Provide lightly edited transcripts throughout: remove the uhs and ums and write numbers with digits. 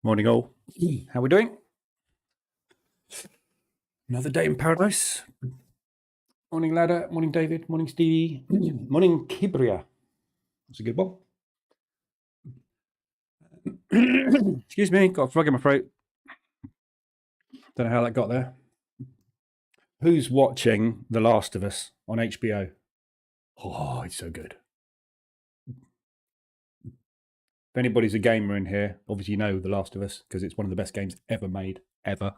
Morning all. How we doing? Another day in paradise. Morning Ladder, morning David, morning Stevie, morning Kibria. That's a good one. Excuse me, got a frog in my throat. Don't know how that got there. Who's watching The Last of Us on HBO? Oh, it's so good. If anybody's a gamer in here, obviously you know The Last of Us because it's one of the best games ever made, ever.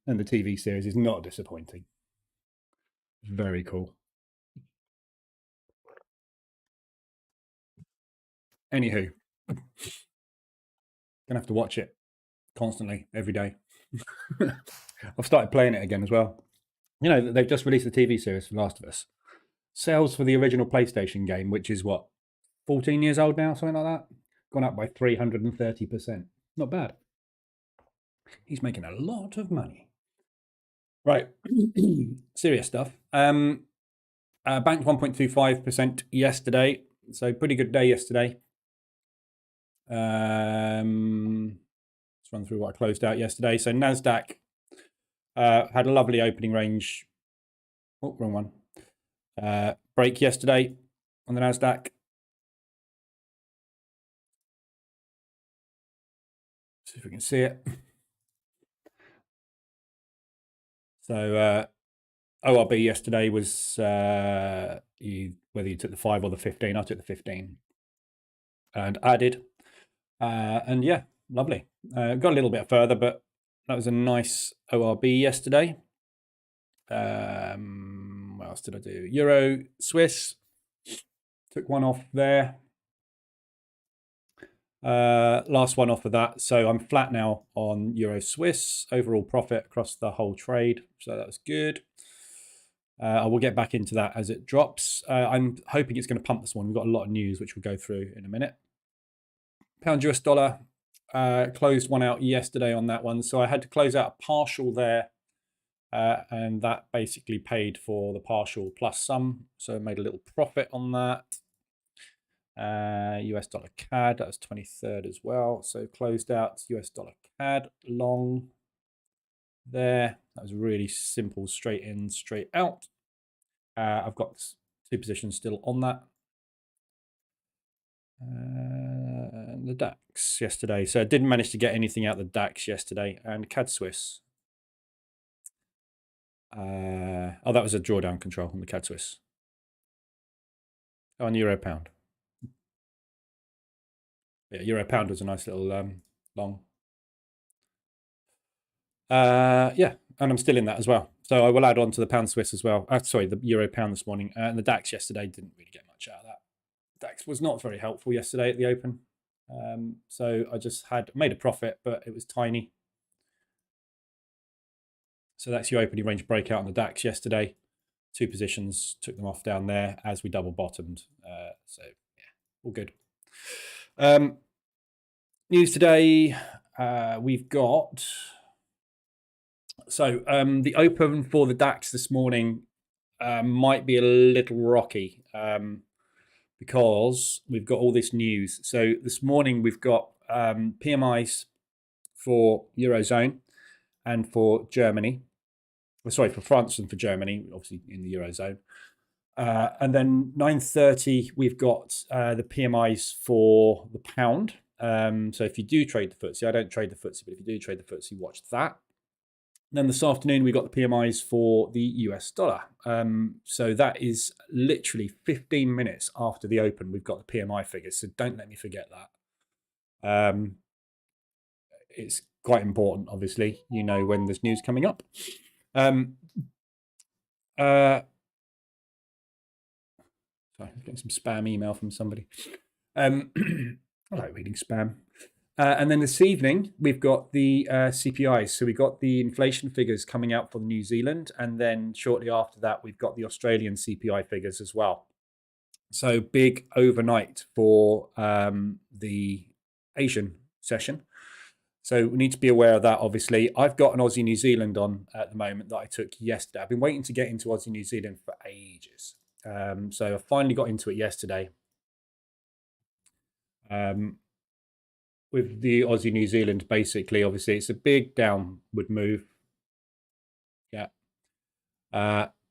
And the TV series is not disappointing. Very cool. Anywho, gonna have to watch it constantly, every day. I've started playing it again as well. You know, they've just released the TV series for Last of Us. Sales for the original PlayStation game, which is what, 14 years old now, something like that, gone up by 330%. Not bad. He's making a lot of money. Right, serious stuff. Banked 1.25% yesterday, so pretty good day yesterday. Let's run through what I closed out yesterday. So NASDAQ had a lovely opening range. Oh, wrong one. Break yesterday on the NASDAQ. See if we can see it. So ORB yesterday was whether you took the 5 or the 15. I took the 15 and added. And yeah, lovely. Got a little bit further, but that was a nice ORB yesterday. What else did I do? Euro, Swiss. Took one off there. Last one off of that. So I'm flat now on Euro Swiss. Overall profit across the whole trade. So that was good. I will get back into that as it drops. I'm hoping it's going to pump this one. We've got a lot of news, which we'll go through in a minute. Pound US dollar. Closed one out yesterday on that one. So I had to close out a partial there. And that basically paid for the partial plus some. So I made a little profit on that. US dollar CAD, that was 23rd as well. So closed out US dollar CAD long there. That was really simple, straight in, straight out. I've got 2 positions still on that. The DAX yesterday. So I didn't manage to get anything out of the DAX yesterday. And CAD Swiss. Oh, that was a drawdown control on the CAD Swiss. Oh, on Euro Pound. Yeah, Euro Pound was a nice little long. Yeah, and I'm still in that as well. So I will add on to the Pound Swiss as well. Sorry, the Euro Pound this morning. And the DAX yesterday didn't really get much out of that. DAX was not very helpful yesterday at the open. So I just made a profit, but it was tiny. So that's your opening range breakout on the DAX yesterday. 2 positions, took them off down there as we double bottomed. So yeah, all good. News today, we've got... So the open for the DAX this morning might be a little rocky because we've got all this news. So this morning we've got PMIs for Eurozone and for Germany. Sorry, for France and for Germany, obviously in the Eurozone. And then 9:30, we've got the PMIs for the pound. So if you do trade the FTSE, I don't trade the FTSE, but if you do trade the FTSE, watch that. And then this afternoon, we got the PMIs for the US dollar. So that is literally 15 minutes after the open, we've got the PMI figures. So don't let me forget that. It's quite important, obviously. You know when there's news coming up. Sorry, I'm getting some spam email from somebody. I like reading spam. And then this evening, we've got the CPIs. So we've got the inflation figures coming out for New Zealand. And then shortly after that, we've got the Australian CPI figures as well. So big overnight for the Asian session. So we need to be aware of that, obviously. I've got an Aussie New Zealand on at the moment that I took yesterday. I've been waiting to get into Aussie New Zealand for ages. So I finally got into it yesterday. with the Aussie New Zealand, basically, obviously, it's a big downward move. Yeah.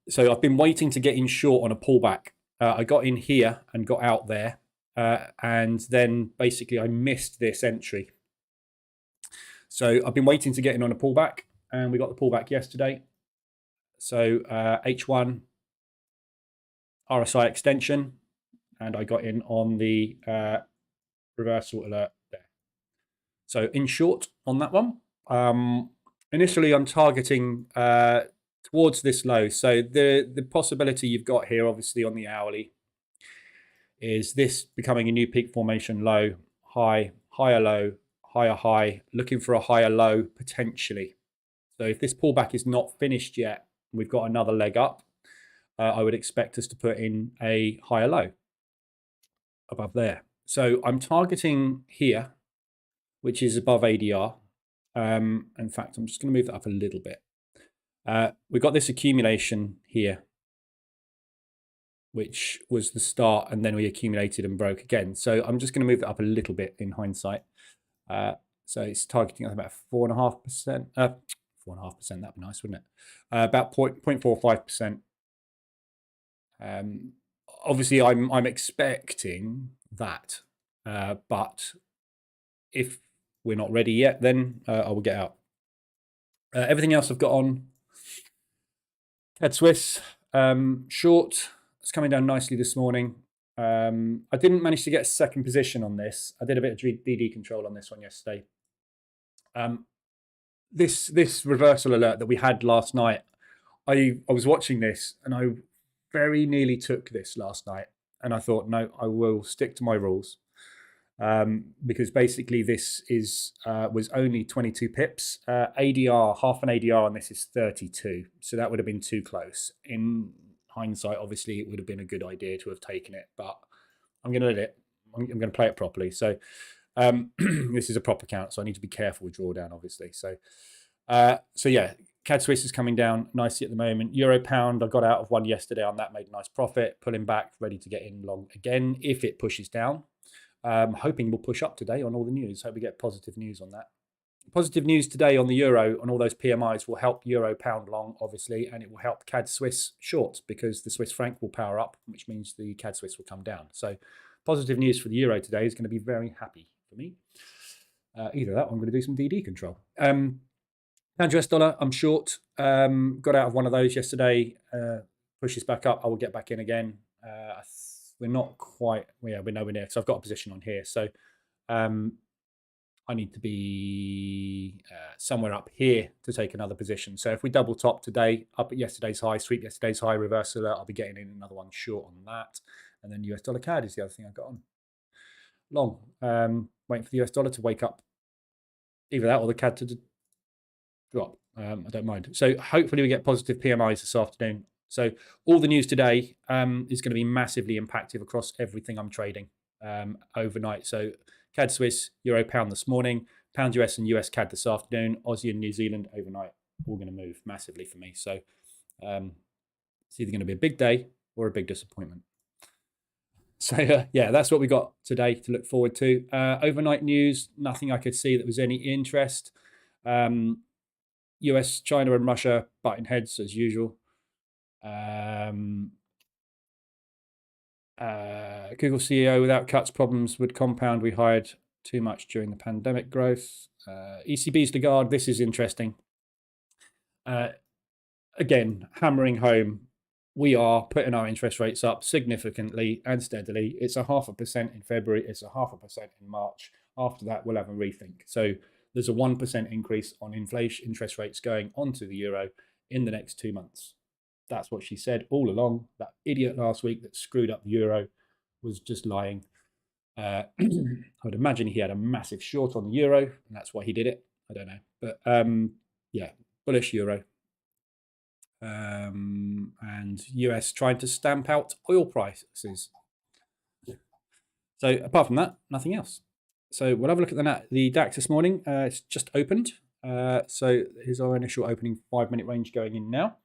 So I've been waiting to get in short on a pullback. I got in here and got out there. And then basically I missed this entry. So I've been waiting to get in on a pullback, and we got the pullback yesterday. So H1 RSI extension, and I got in on the reversal alert there. So in short on that one, initially I'm targeting towards this low. So the possibility you've got here, obviously on the hourly, is this becoming a new peak formation low, high, higher low, higher high, looking for a higher low potentially. So if this pullback is not finished yet, we've got another leg up, I would expect us to put in a higher low above there. So I'm targeting here, which is above ADR. In fact, I'm just going to move that up a little bit. We've got this accumulation here, which was the start, and then we accumulated and broke again. So I'm just going to move that up a little bit in hindsight. So it's targeting about 4.5%. 4.5%, that'd be nice, wouldn't it? About 0.45%. Obviously, I'm expecting that, but if we're not ready yet, then I will get out. Everything else I've got on. CAD Swiss short. It's coming down nicely this morning. I didn't manage to get a second position on this. I did a bit of DD control on this one yesterday. This reversal alert that we had last night, I was watching this and I very nearly took this last night, and I thought, no, I will stick to my rules, because basically this was only 22 pips. ADR, half an ADR on this is 32, so that would have been too close. In hindsight, obviously, it would have been a good idea to have taken it, but I'm going to let it. I'm going to play it properly. So this is a proper count, so I need to be careful with drawdown, obviously. So yeah, CAD Swiss is coming down nicely at the moment. Euro pound, I got out of one yesterday on that, made a nice profit, pulling back, ready to get in long again if it pushes down. Hoping we'll push up today on all the news. Hope we get positive news on that. Positive news today on the euro on all those PMIs will help euro pound long, obviously, and it will help CAD Swiss short because the Swiss franc will power up, which means the CAD Swiss will come down. So positive news for the euro today is going to be very happy for me. Either that or I'm going to do some DD control. Pound US dollar, I'm short. Got out of one of those yesterday. Pushes back up. I will get back in again. We're not quite, yeah, we're nowhere near. So I've got a position on here. So I need to be somewhere up here to take another position. So if we double top today, up at yesterday's high, sweep yesterday's high, reversal, I'll be getting in another one short on that. And then US dollar CAD is the other thing I've got on. Long. Waiting for the US dollar to wake up. Either that or the CAD to drop. I don't mind. So hopefully we get positive PMIs this afternoon. So all the news today is going to be massively impactful across everything I'm trading overnight. So CAD Swiss, Euro Pound this morning, Pound US and US CAD this afternoon, Aussie and New Zealand overnight, all going to move massively for me. So it's either going to be a big day or a big disappointment. So yeah, that's what we got today to look forward to. Overnight news, nothing I could see that was any interest. US, China and Russia butting heads as usual. Google CEO, without cuts, problems would compound. We hired too much during the pandemic growth. ECB's Lagarde, this is interesting. Again, hammering home, we are putting our interest rates up significantly and steadily. It's 0.5% in February. It's 0.5% in March. After that, we'll have a rethink. So there's a 1% increase on inflation interest rates going onto the euro in the next 2 months. That's what she said all along. That idiot last week that screwed up the euro was just lying. I would imagine he had a massive short on the euro, and that's why he did it. I don't know. But yeah, bullish euro. And US trying to stamp out oil prices. So apart from that, nothing else. So we'll have a look at the DAX this morning. It's just opened. So here's our initial opening 5-minute range going in now.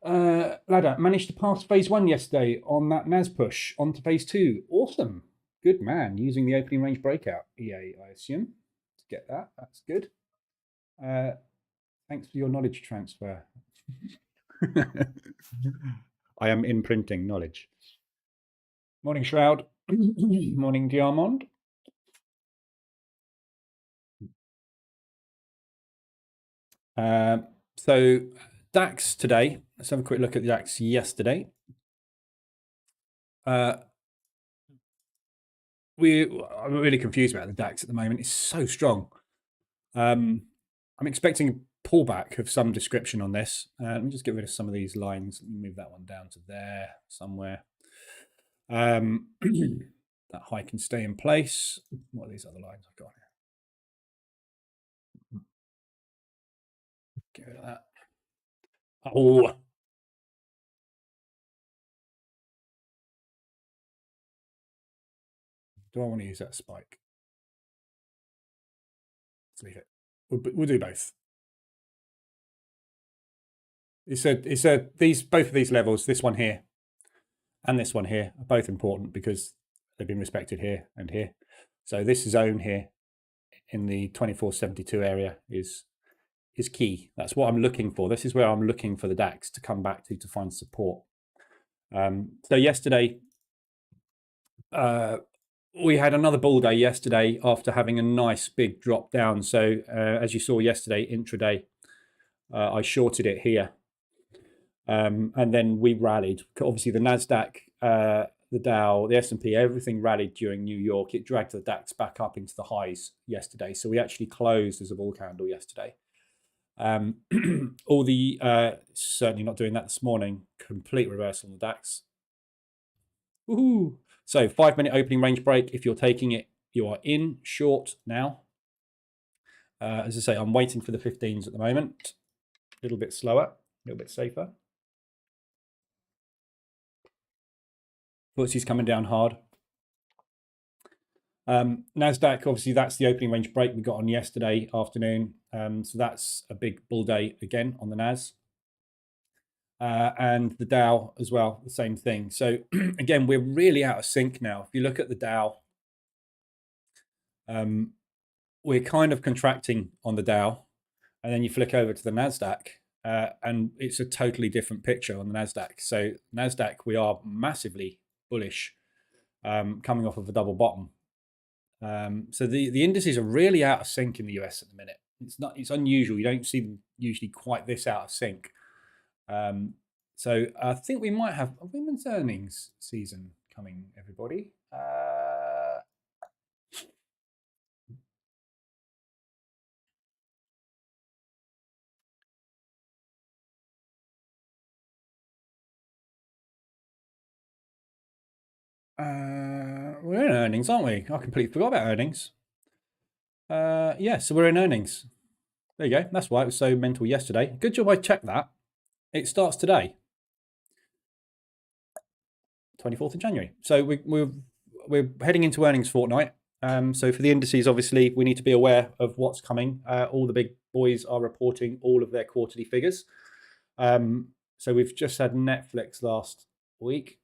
Ladder managed to pass phase 1 yesterday on that NAS push onto phase 2. Awesome. Good man. Using the opening range breakout EA, I assume, to get that. That's good. Thanks for your knowledge transfer. I am imprinting knowledge. Morning, Shroud. Morning, Diamond. So DAX today. Let's have a quick look at the DAX yesterday. I'm really confused about the DAX at the moment. It's so strong. I'm expecting a pullback of some description on this. Let me just get rid of some of these lines. Let me move that one down to there somewhere. That high can stay in place. What are these other lines I've got here? Get rid of that. Oh. Do I want to use that spike? Let's leave it. We'll do both. It said both of these levels, this one here and this one here, are both important because they've been respected here and here. So this zone here in the 2472 area is key. That's what I'm looking for. This is where I'm looking for the DAX to come back to find support. So yesterday, we had another bull day yesterday after having a nice big drop down. So as you saw yesterday, intraday, I shorted it here. And then we rallied. Obviously, the NASDAQ, the Dow, the S&P, everything rallied during New York. It dragged the DAX back up into the highs yesterday. So we actually closed as a bull candle yesterday. All the, certainly not doing that this morning, complete reversal on the DAX. Woohoo! So 5-minute opening range break. If you're taking it, you are in short now. As I say, I'm waiting for the 15s at the moment. A little bit slower, a little bit safer. FTSE's coming down hard. NASDAQ, obviously, that's the opening range break we got on yesterday afternoon. So that's a big bull day again on the NAS. And the Dow as well, the same thing. So again, we're really out of sync now. If you look at the Dow, we're kind of contracting on the Dow. And then you flick over to the NASDAQ, and it's a totally different picture on the NASDAQ. So NASDAQ, we are massively bullish, coming off of a double bottom. So the indices are really out of sync in the US at the minute. It's unusual. You don't see them usually quite this out of sync. So I think we might have a women's earnings season coming, everybody. We're in earnings, aren't we? I completely forgot about earnings. Yeah, so we're in earnings. There you go. That's why it was so mental yesterday. Good job I checked that. It starts today, 24th of January. So we're heading into earnings fortnight. So for the indices, obviously, we need to be aware of what's coming. All the big boys are reporting all of their quarterly figures. So we've just had Netflix last week.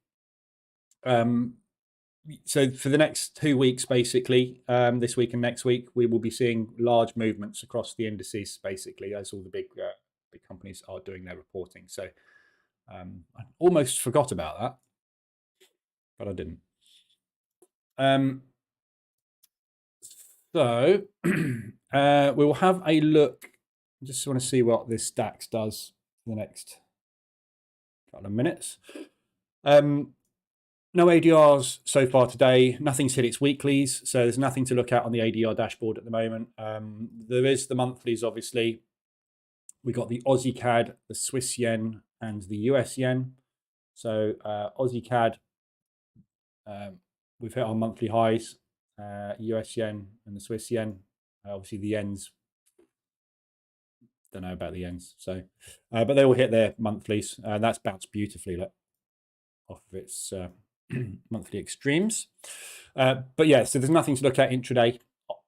So for the next 2 weeks, basically, this week and next week, we will be seeing large movements across the indices, basically, as all the big companies are doing their reporting. So I almost forgot about that, but I didn't. So we will have a look. I just want to see what this DAX does for the next couple of minutes. No ADRs so far today. Nothing's hit its weeklies, so there's nothing to look at on the ADR dashboard at the moment. There is the monthlies, obviously. We got the Aussie CAD, the Swiss yen, and the US yen. So Aussie CAD, we've hit our monthly highs. US yen and the Swiss yen. Obviously, the yens, don't know about the yens. So, but they all hit their monthlies. That's bounced beautifully off of its monthly extremes. But yeah, so there's nothing to look at intraday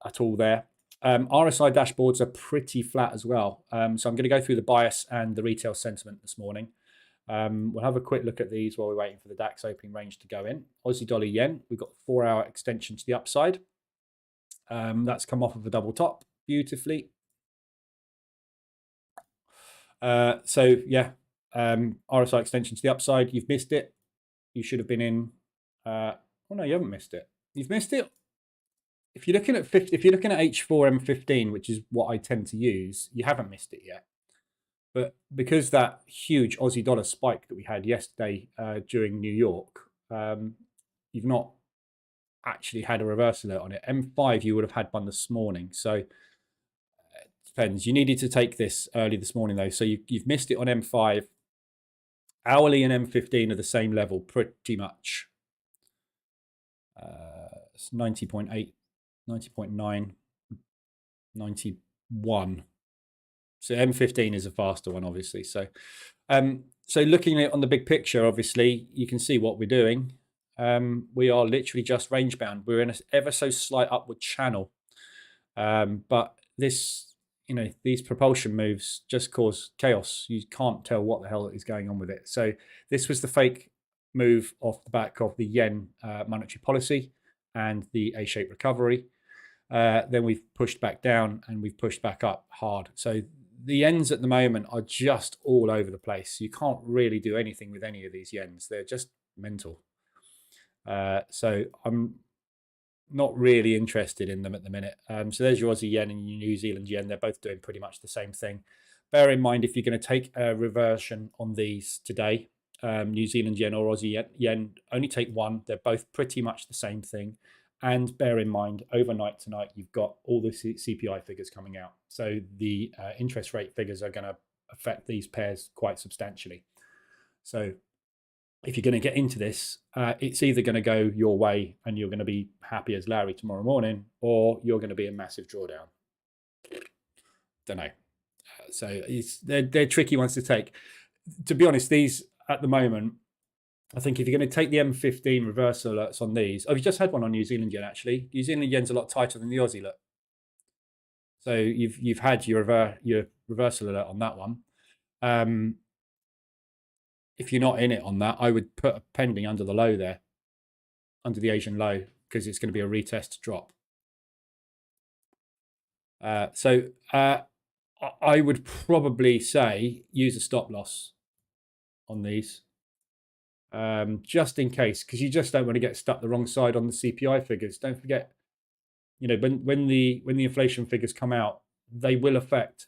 at all there. RSI dashboards are pretty flat as well. So I'm going to go through the bias and the retail sentiment this morning. We'll have a quick look at these while we're waiting for the DAX opening range to go in. Aussie dollar yen, we've got 4-hour extension to the upside. That's come off of a double top beautifully. So yeah, RSI extension to the upside. You've missed it. You should have been in. Oh no, you haven't missed it. You've missed it. If you're looking at H4 M15, which is what I tend to use, you haven't missed it yet. But because that huge Aussie dollar spike that we had yesterday during New York, you've not actually had a reverse alert on it. M5, you would have had one this morning. So it depends. You needed to take this early this morning, though. So you've missed it on M5. Hourly and M15 are the same level, pretty much. It's 90.8, 90.9, 91. So M15 is a faster one, obviously. So, so looking at it on the big picture, obviously, you can see what we're doing. We are literally just range bound. We're in an ever so slight upward channel. But this, these propulsion moves just cause chaos. You can't tell what the hell is going on with it. So this was the fake move off the back of the yen monetary policy and the A-shaped recovery. Then we've pushed back down and we've pushed back up hard. So the yens at the moment are just all over the place. You can't really do anything with any of these yens. They're just mental. So I'm not really interested in them at the minute. So there's your Aussie yen and your New Zealand yen. They're both doing pretty much the same thing. Bear in mind, if you're going to take a reversion on these today, New Zealand yen or Aussie yen, only take one. They're both pretty much the same thing. And bear in mind, overnight tonight, you've got all the CPI figures coming out. So the interest rate figures are going to affect these pairs quite substantially. So if you're going to get into this, it's either going to go your way and you're going to be happy as Larry tomorrow morning, or you're going to be a massive drawdown. Don't know. So they're tricky ones to take. To be honest, these at the moment, I think if you're going to take the M15 reversal alerts on these, oh, you just had one on New Zealand yen actually. New Zealand yen's a lot tighter than the Aussie look. So you've had your reversal alert on that one. If you're not in it on that, I would put a pending under the low there, under the Asian low, because it's going to be a retest drop. So I would probably say use a stop loss on these. Just in case, because you just don't want to get stuck the wrong side on the CPI figures. Don't forget, when the inflation figures come out, they will affect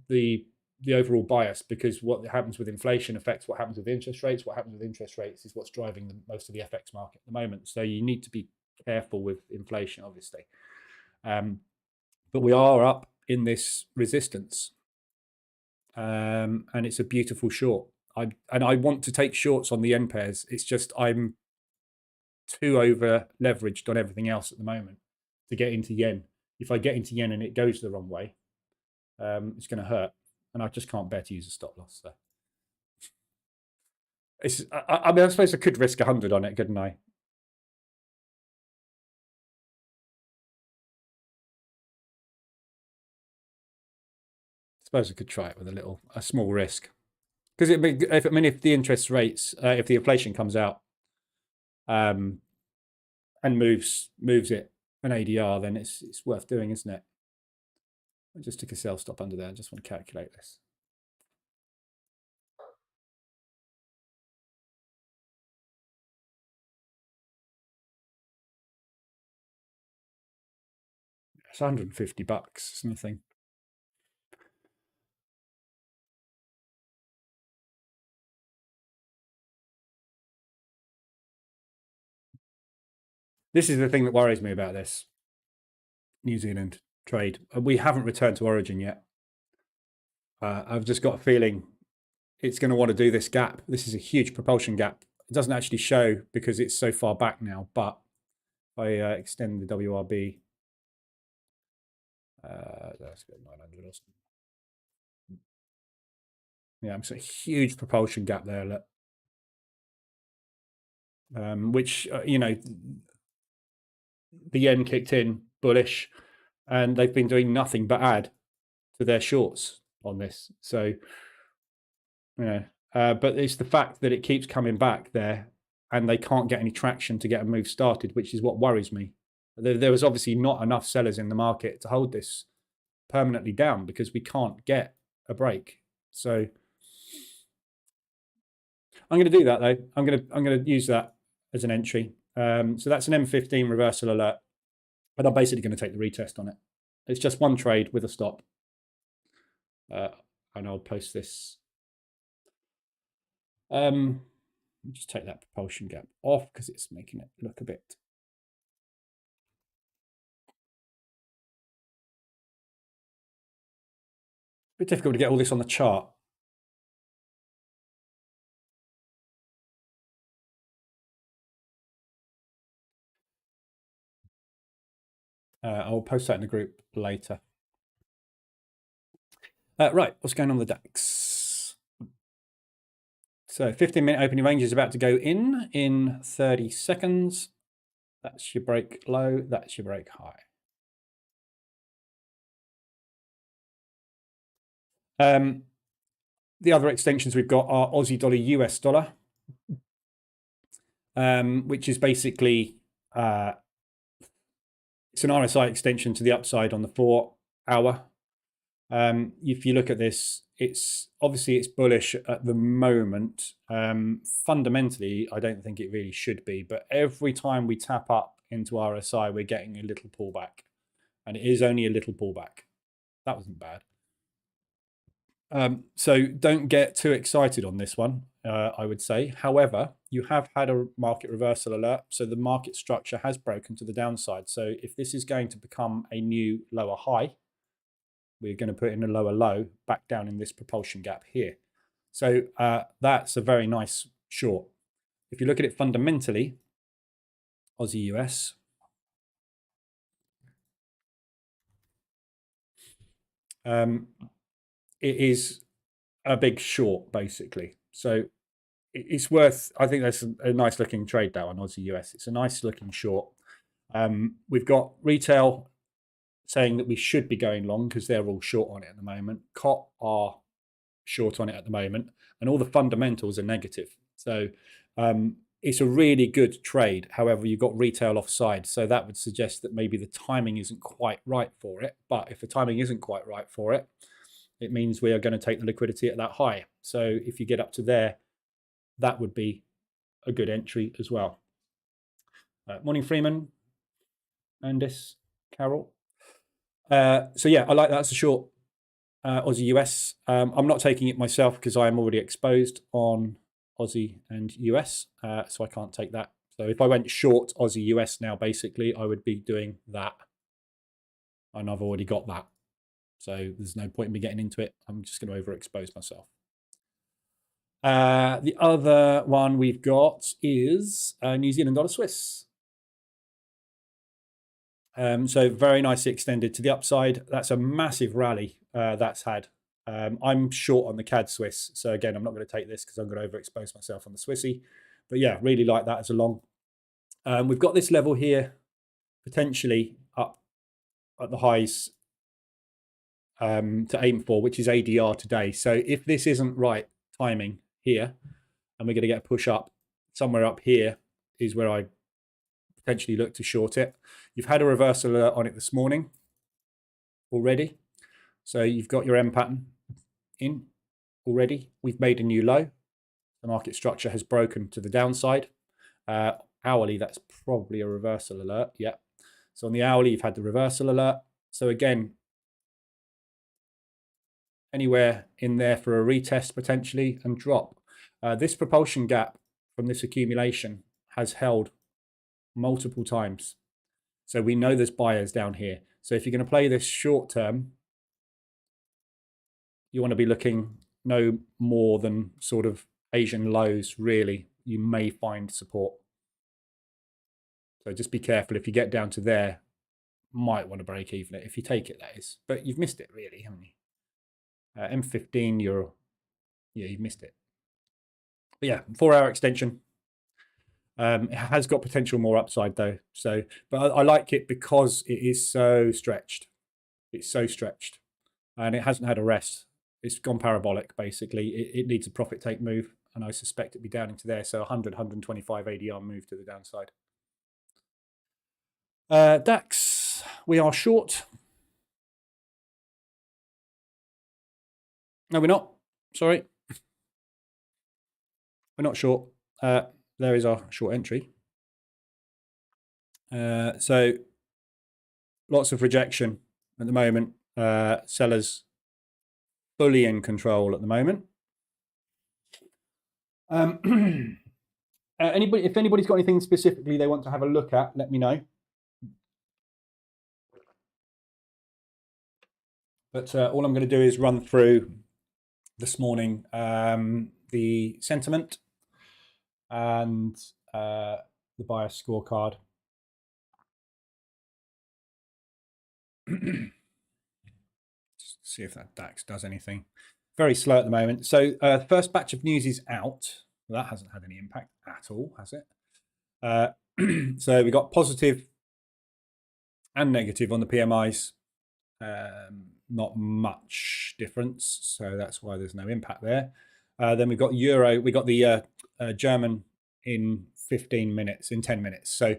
the overall bias, because what happens with inflation affects what happens with interest rates. What happens with interest rates is what's driving most of the FX market at the moment. So you need to be careful with inflation, obviously. But we are up in this resistance, and it's a beautiful short. I want to take shorts on the yen pairs. It's just I'm too over leveraged on everything else at the moment to get into yen. If I get into yen and it goes the wrong way, it's going to hurt, and I just can't bear to use a stop loss. So I mean, I suppose I could risk 100 on it, couldn't I? I suppose I could try it with a small risk. Because if the interest rates, if the inflation comes out, and moves it an ADR, then it's worth doing, isn't it? I just took a sell stop under there. I just want to calculate this. It's $150. It's nothing. This is the thing that worries me about this New Zealand trade. We haven't returned to origin yet. I've just got a feeling it's going to want to do this gap. This is a huge propulsion gap. It doesn't actually show because it's so far back now, but if I extend the WRB, let's go 900 or something. Yeah, it's a huge propulsion gap there. Look. Which, the yen kicked in bullish, and they've been doing nothing but add to their shorts on this. So, But it's the fact that it keeps coming back there and they can't get any traction to get a move started, which is what worries me. There was obviously not enough sellers in the market to hold this permanently down because we can't get a break. So I'm going to do that though. I'm going to use that as an entry. So that's an M15 reversal alert, but I'm basically going to take the retest on it. It's just one trade with a stop, and I'll post this. Just take that propulsion gap off because it's making it look a bit difficult to get all this on the chart. I'll post that in the group later. Right, what's going on with the DAX? So 15-minute opening range is about to go in 30 seconds. That's your break low, that's your break high. The other extensions we've got are Aussie dollar, US dollar, which is basically it's an RSI extension to the upside on the 4 hour. If you look at this, it's bullish at the moment. Fundamentally, I don't think it really should be, but every time we tap up into RSI, we're getting a little pullback, and it is only a little pullback. That wasn't bad. So don't get too excited on this one, I would say. However, you have had a market reversal alert, so the market structure has broken to the downside. So if this is going to become a new lower high, we're going to put in a lower low back down in this propulsion gap here. So that's a very nice short. If you look at it fundamentally, Aussie US, it is a big short basically. So it's worth, I think that's a nice looking trade that on Aussie US. It's a nice looking short. We've got retail saying that we should be going long because they're all short on it at the moment. COT are short on it at the moment, and all the fundamentals are negative. So it's a really good trade. However, you've got retail offside, so that would suggest that maybe the timing isn't quite right for it. But if the timing isn't quite right for it, it means we are going to take the liquidity at that high. So if you get up to there, that would be a good entry as well. Morning, Freeman, Andis, Carol. So yeah, I like that as a short Aussie US. I'm not taking it myself because I am already exposed on Aussie and US, so I can't take that. So if I went short Aussie US now, basically, I would be doing that, and I've already got that. So there's no point in me getting into it. I'm just going to overexpose myself. The other one we've got is New Zealand dollar Swiss. So very nicely extended to the upside. That's a massive rally that's had. I'm short on the CAD Swiss. So again, I'm not going to take this because I'm going to overexpose myself on the Swissy. But yeah, really like that as a long. We've got this level here, potentially up at the highs to aim for, which is ADR today. So if this isn't right timing here, and we're going to get a push up, somewhere up here is where I potentially look to short it. You've had a reversal alert on it this morning already. So you've got your M pattern in already. We've made a new low. The market structure has broken to the downside. Hourly, that's probably a reversal alert. Yeah. So on the hourly, you've had the reversal alert. So again, anywhere in there for a retest potentially and drop. This propulsion gap from this accumulation has held multiple times. So we know there's buyers down here. So if you're going to play this short term, you want to be looking no more than sort of Asian lows, really. You may find support. So just be careful. If you get down to there, might want to break even it if you take it, that is. But you've missed it, really, haven't you? M15, you've missed it. But yeah, 4-hour extension. It has got potential more upside though. So, but I like it because it is so stretched. It's so stretched, and it hasn't had a rest. it's gone parabolic, basically. It needs a profit take move, and I suspect it'll be down into there. So 100, 125 ADR move to the downside. DAX, we are short. No, we're not. Sorry. We're not short. There is our short entry. So lots of rejection at the moment. Sellers fully in control at the moment. If anybody's got anything specifically they want to have a look at, let me know. But all I'm going to do is run through this morning the sentiment and the buyer scorecard. Just see if that DAX does anything. Very slow at the moment. So the first batch of news is out. Well, that hasn't had any impact at all, has it? So we got positive and negative on the PMIs. Not much difference, so that's why there's no impact there. Then we've got Euro. We got the German in 10 minutes. So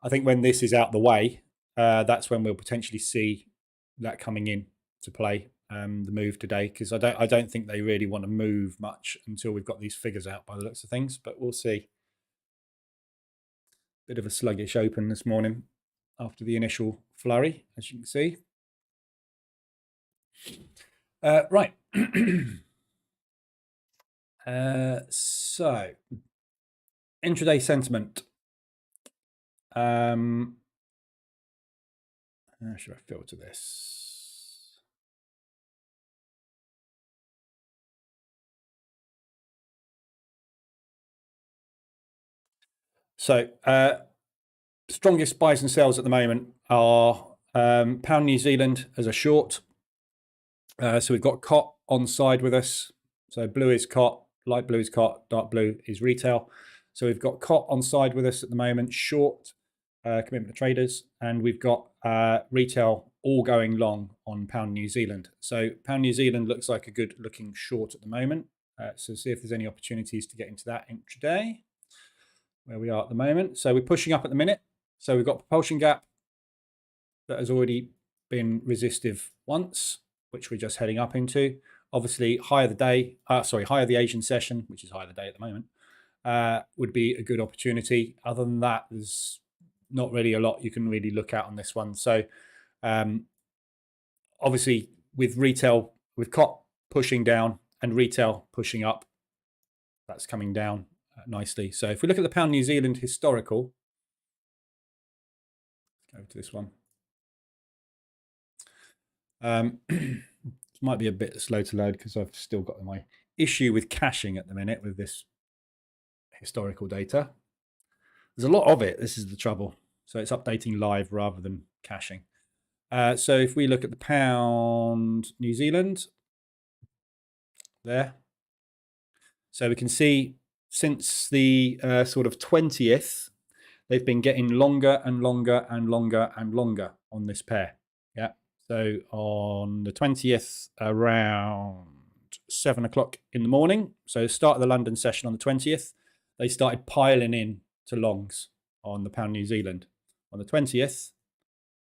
I think when this is out the way, that's when we'll potentially see that coming in to play, the move today, because I don't think they really want to move much until we've got these figures out by the looks of things, but we'll see. Bit of a sluggish open this morning after the initial flurry, as you can see. Right. So intraday sentiment. How should I filter this? So strongest buys and sells at the moment are pound New Zealand as a short. So we've got COT on side with us. So blue is COT, light blue is COT, dark blue is retail. So we've got COT on side with us at the moment, short commitment to traders, and we've got retail all going long on pound New Zealand. So pound New Zealand looks like a good looking short at the moment. So see if there's any opportunities to get into that intraday, where we are at the moment. So we're pushing up at the minute. So we've got propulsion gap that has already been resistive once, which we're just heading up into. Obviously, higher the Asian session, which is higher the day at the moment, would be a good opportunity. Other than that, there's not really a lot you can really look at on this one. So obviously, with retail, with COT pushing down and retail pushing up, that's coming down nicely. So if we look at the pound New Zealand historical, let's go to this one. This might be a bit slow to load because I've still got my issue with caching at the minute with this historical data. There's a lot of it. This is the trouble. So it's updating live rather than caching. So if we look at the pound New Zealand there, so we can see since the sort of 20th, they've been getting longer and longer and longer and longer on this pair. Yeah. So on the 20th, around 7 o'clock in the morning, so start of the London session on the 20th, they started piling in to longs on the pound New Zealand. On the 20th,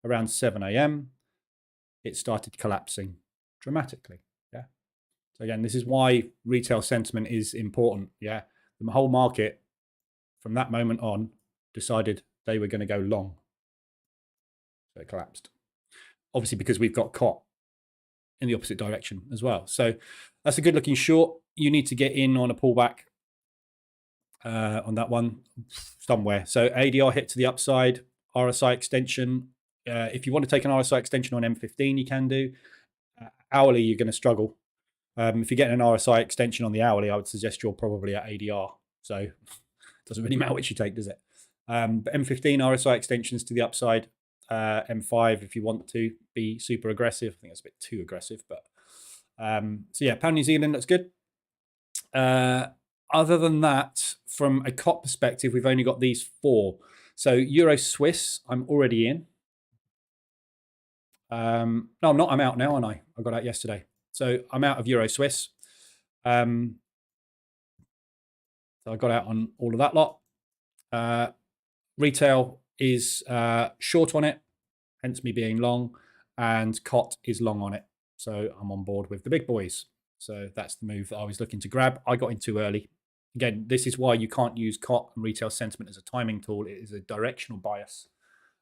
around 7 a.m., it started collapsing dramatically. Yeah. So again, this is why retail sentiment is important. Yeah. The whole market from that moment on decided they were going to go long. So it collapsed. Obviously, because we've got COT in the opposite direction as well. So that's a good looking short. You need to get in on a pullback on that one somewhere. So ADR hit to the upside, RSI extension. If you want to take an RSI extension on M15, you can do. Hourly, you're going to struggle. If you're getting an RSI extension on the hourly, I would suggest you're probably at ADR. So it doesn't really matter which you take, does it? But M15 RSI extensions to the upside. M5 if you want to be super aggressive. I think that's a bit too aggressive, but so yeah, pound New Zealand, that's good. Other than that, from a COT perspective, we've only got these four. So Euro Swiss, I'm already in. No, I'm not. I'm out now, aren't I? I got out yesterday. So I'm out of Euro Swiss. So I got out on all of that lot. Retail is short on it, hence me being long, and COT is long on it. So I'm on board with the big boys. So that's the move that I was looking to grab. I got in too early. Again, this is why you can't use COT and retail sentiment as a timing tool. It is a directional bias.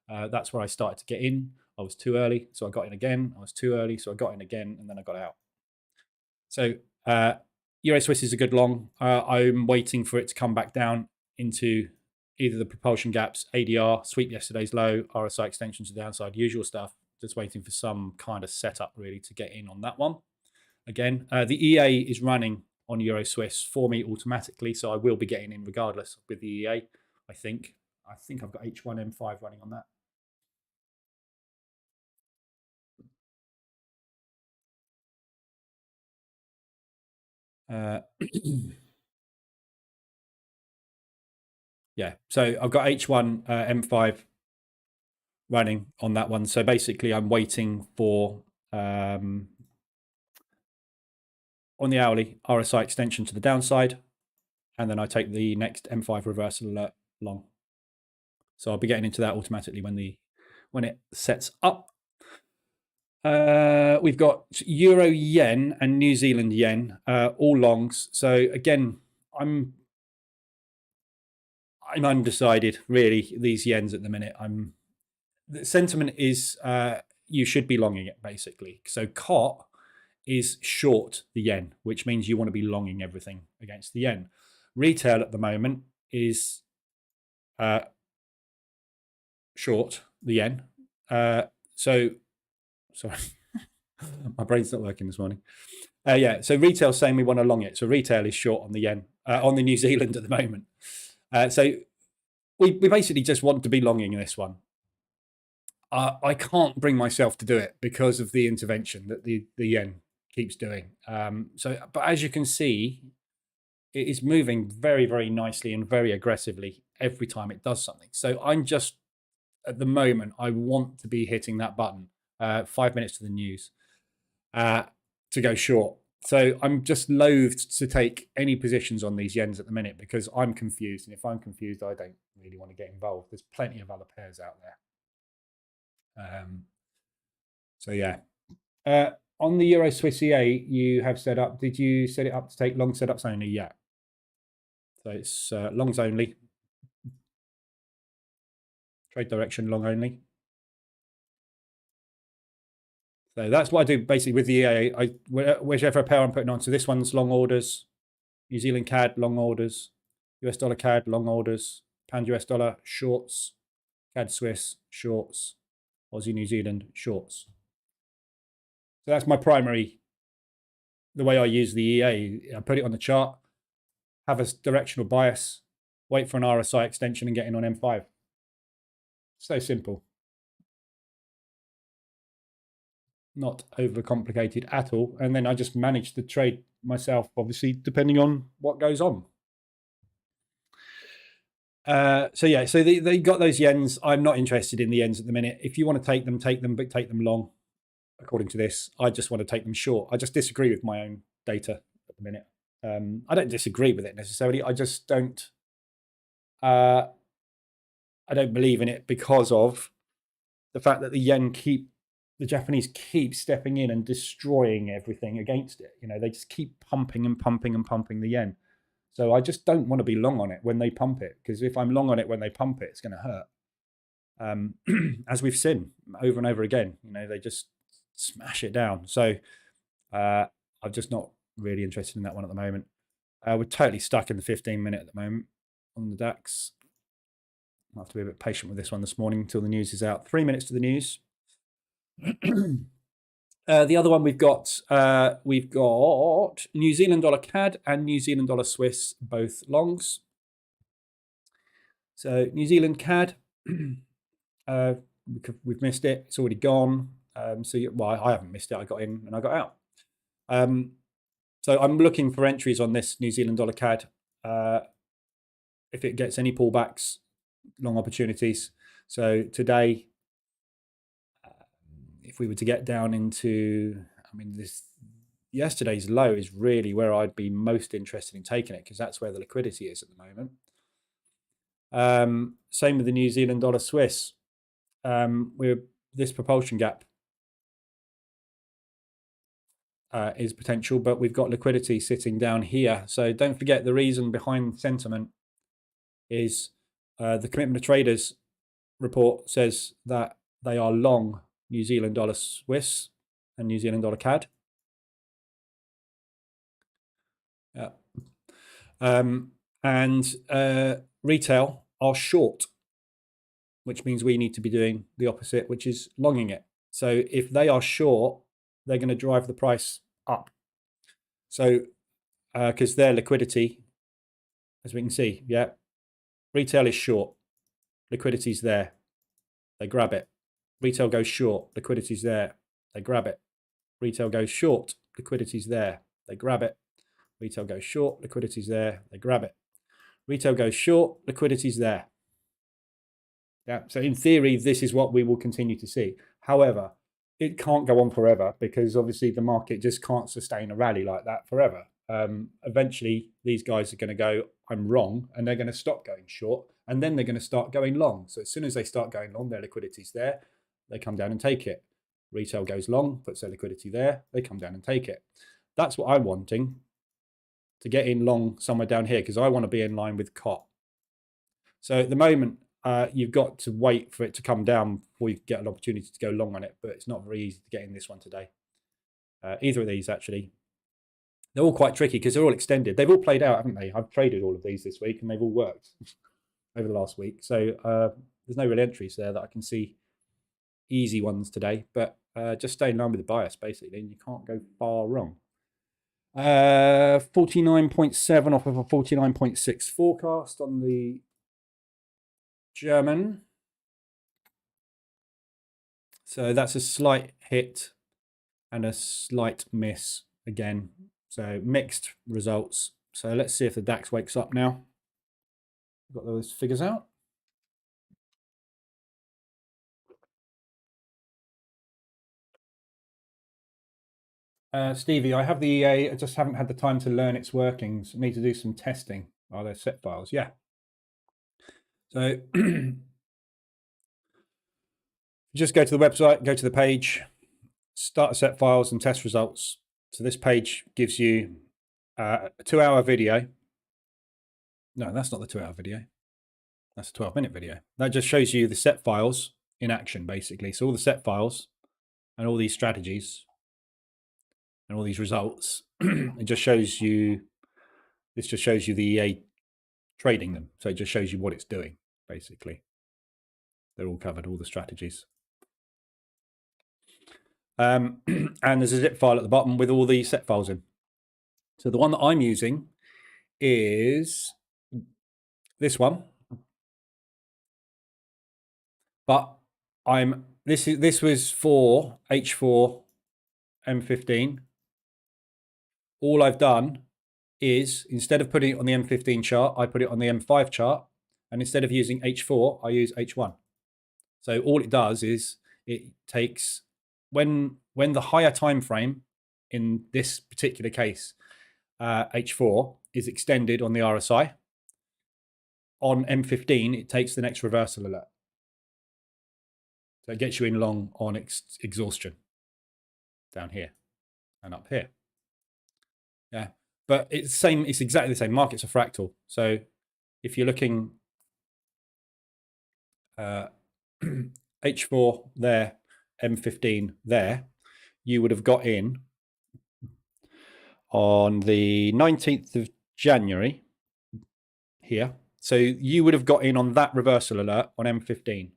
That's where I started to get in. I was too early, so I got in again. I was too early, so I got in again, and then I got out. So Euro Swiss is a good long. I'm waiting for it to come back down into either the propulsion gaps, ADR, sweep yesterday's low, RSI extension to the downside, usual stuff. Just waiting for some kind of setup really to get in on that one. Again, the EA is running on Euro Swiss for me automatically, so I will be getting in regardless with the EA. I think I've got H1M5 running on that. Yeah, so I've got H1 M5 running on that one. So basically, I'm waiting for on the hourly RSI extension to the downside, and then I take the next M5 reversal alert long. So I'll be getting into that automatically when it sets up. We've got Euro Yen and New Zealand Yen, all longs. So again, I'm undecided really. These yens at the minute, the sentiment is you should be longing it basically. So COT is short the yen, which means you want to be longing everything against the yen. Retail at the moment is short the yen. So sorry, my brain's not working this morning. Yeah, so retail's saying we want to long it. So retail is short on the yen, on the New Zealand at the moment. So we basically just want to be longing this one. I can't bring myself to do it because of the intervention that the yen keeps doing. But as you can see, it is moving very, very nicely and very aggressively every time it does something. So I'm just, at the moment, I want to be hitting that button, 5 minutes to the news, to go short. So I'm just loathed to take any positions on these yens at the minute because I'm confused. And if I'm confused, I don't really want to get involved. There's plenty of other pairs out there. So yeah. On the Euro Swiss EA, you have set up. Did you set it up to take long setups only? Yeah. So it's longs only. Trade direction long only. So that's what I do basically with the EA. Whichever pair I'm putting on. So this one's long orders. New Zealand CAD long orders. US dollar CAD long orders. Pound US dollar shorts. CAD Swiss shorts. Aussie New Zealand shorts. So that's my primary. The way I use the EA, I put it on the chart, have a directional bias, wait for an RSI extension and get in on M5. So simple. Not overcomplicated at all. And then I just manage the trade myself, obviously, depending on what goes on. So yeah, so they got those yens. I'm not interested in the yens at the minute. If you want to take them, but take them long. According to this, I just want to take them short. I just disagree with my own data at the minute. I don't disagree with it necessarily. I just don't. I don't believe in it because of the fact that the Japanese keep stepping in and destroying everything against it. You know, they just keep pumping and pumping and pumping the yen. So I just don't want to be long on it when they pump it, because if I'm long on it when they pump it, it's going to hurt. As we've seen over and over again, you know, they just smash it down. So I'm just not really interested in that one at the moment. We're totally stuck in the 15-minute at the moment on the DAX. I'll have to be a bit patient with this one this morning until the news is out. 3 minutes to the news. The other one we've got New Zealand dollar CAD and New Zealand dollar Swiss, both longs. So New Zealand CAD, we've missed it. It's already gone. Well, I haven't missed it. I got in and I got out. So I'm looking for entries on this New Zealand dollar CAD. If it gets any pullbacks, long opportunities. So today, if we were to get down into, I mean, yesterday's low is really where I'd be most interested in taking it, because that's where the liquidity is at the moment. Same with the New Zealand dollar Swiss. This propulsion gap is potential, but we've got liquidity sitting down here. So don't forget, the reason behind sentiment is the commitment of traders report says that they are long New Zealand dollar Swiss and New Zealand dollar CAD. Yeah. And retail are short, which means we need to be doing the opposite, which is longing it. So if they are short, they're going to drive the price up. So because their liquidity, as we can see, yeah, retail is short, liquidity's there, they grab it. Retail goes short, liquidity's there, they grab it. Retail goes short, liquidity's there, they grab it. Retail goes short, liquidity's there, they grab it. Retail goes short, liquidity's there. Yeah, so in theory, this is what we will continue to see. However, it can't go on forever, because obviously the market just can't sustain a rally like that forever. Eventually, these guys are going to go, I'm wrong, and they're going to stop going short, and then they're going to start going long. So as soon as they start going long, their liquidity's there, they come down and take it. Retail goes long, puts their liquidity there, they come down and take it. That's what I'm wanting, to get in long somewhere down here, because I want to be in line with COT. So at the moment, you've got to wait for it to come down before you get an opportunity to go long on it, but it's not very easy to get in this one today. Either of these, actually. They're all quite tricky because they're all extended. They've all played out, haven't they? I've traded all of these this week, and they've all worked over the last week. So there's no real entries there that I can see easy ones today, but just stay in line with the bias, basically, and you can't go far wrong. 49.7 off of a 49.6 forecast on the German. So that's a slight hit and a slight miss again. So mixed results. So let's see if the DAX wakes up now. Got those figures out. Stevie, I have the EA. I just haven't had the time to learn its workings. I need to do some testing. Are there set files? Yeah. So just go to the website, go to the page, start a set files and test results. So this page gives you a 2-hour video. No, that's not the 2-hour video. That's a 12-minute video. That just shows you the set files in action, basically. So all the set files and all these strategies and all these results, it just shows you, this just shows you the EA trading them. So it just shows you what it's doing, basically. They're all covered, all the strategies. And there's a zip file at the bottom with all the set files in. So the one that I'm using is this one, but this was for H4 M15. All I've done is, instead of putting it on the M15 chart, I put it on the M5 chart, and instead of using H4, I use H1. So all it does is it takes when the higher time frame, in this particular case, H4 is extended on the RSI. On M15, it takes the next reversal alert. So it gets you in long on exhaustion down here and up here. Yeah, but it's same. It's exactly the same. Markets are fractal. So if you're looking H4 there, M15 there, you would have got in on the 19th of January here. So you would have got in on that reversal alert on M15.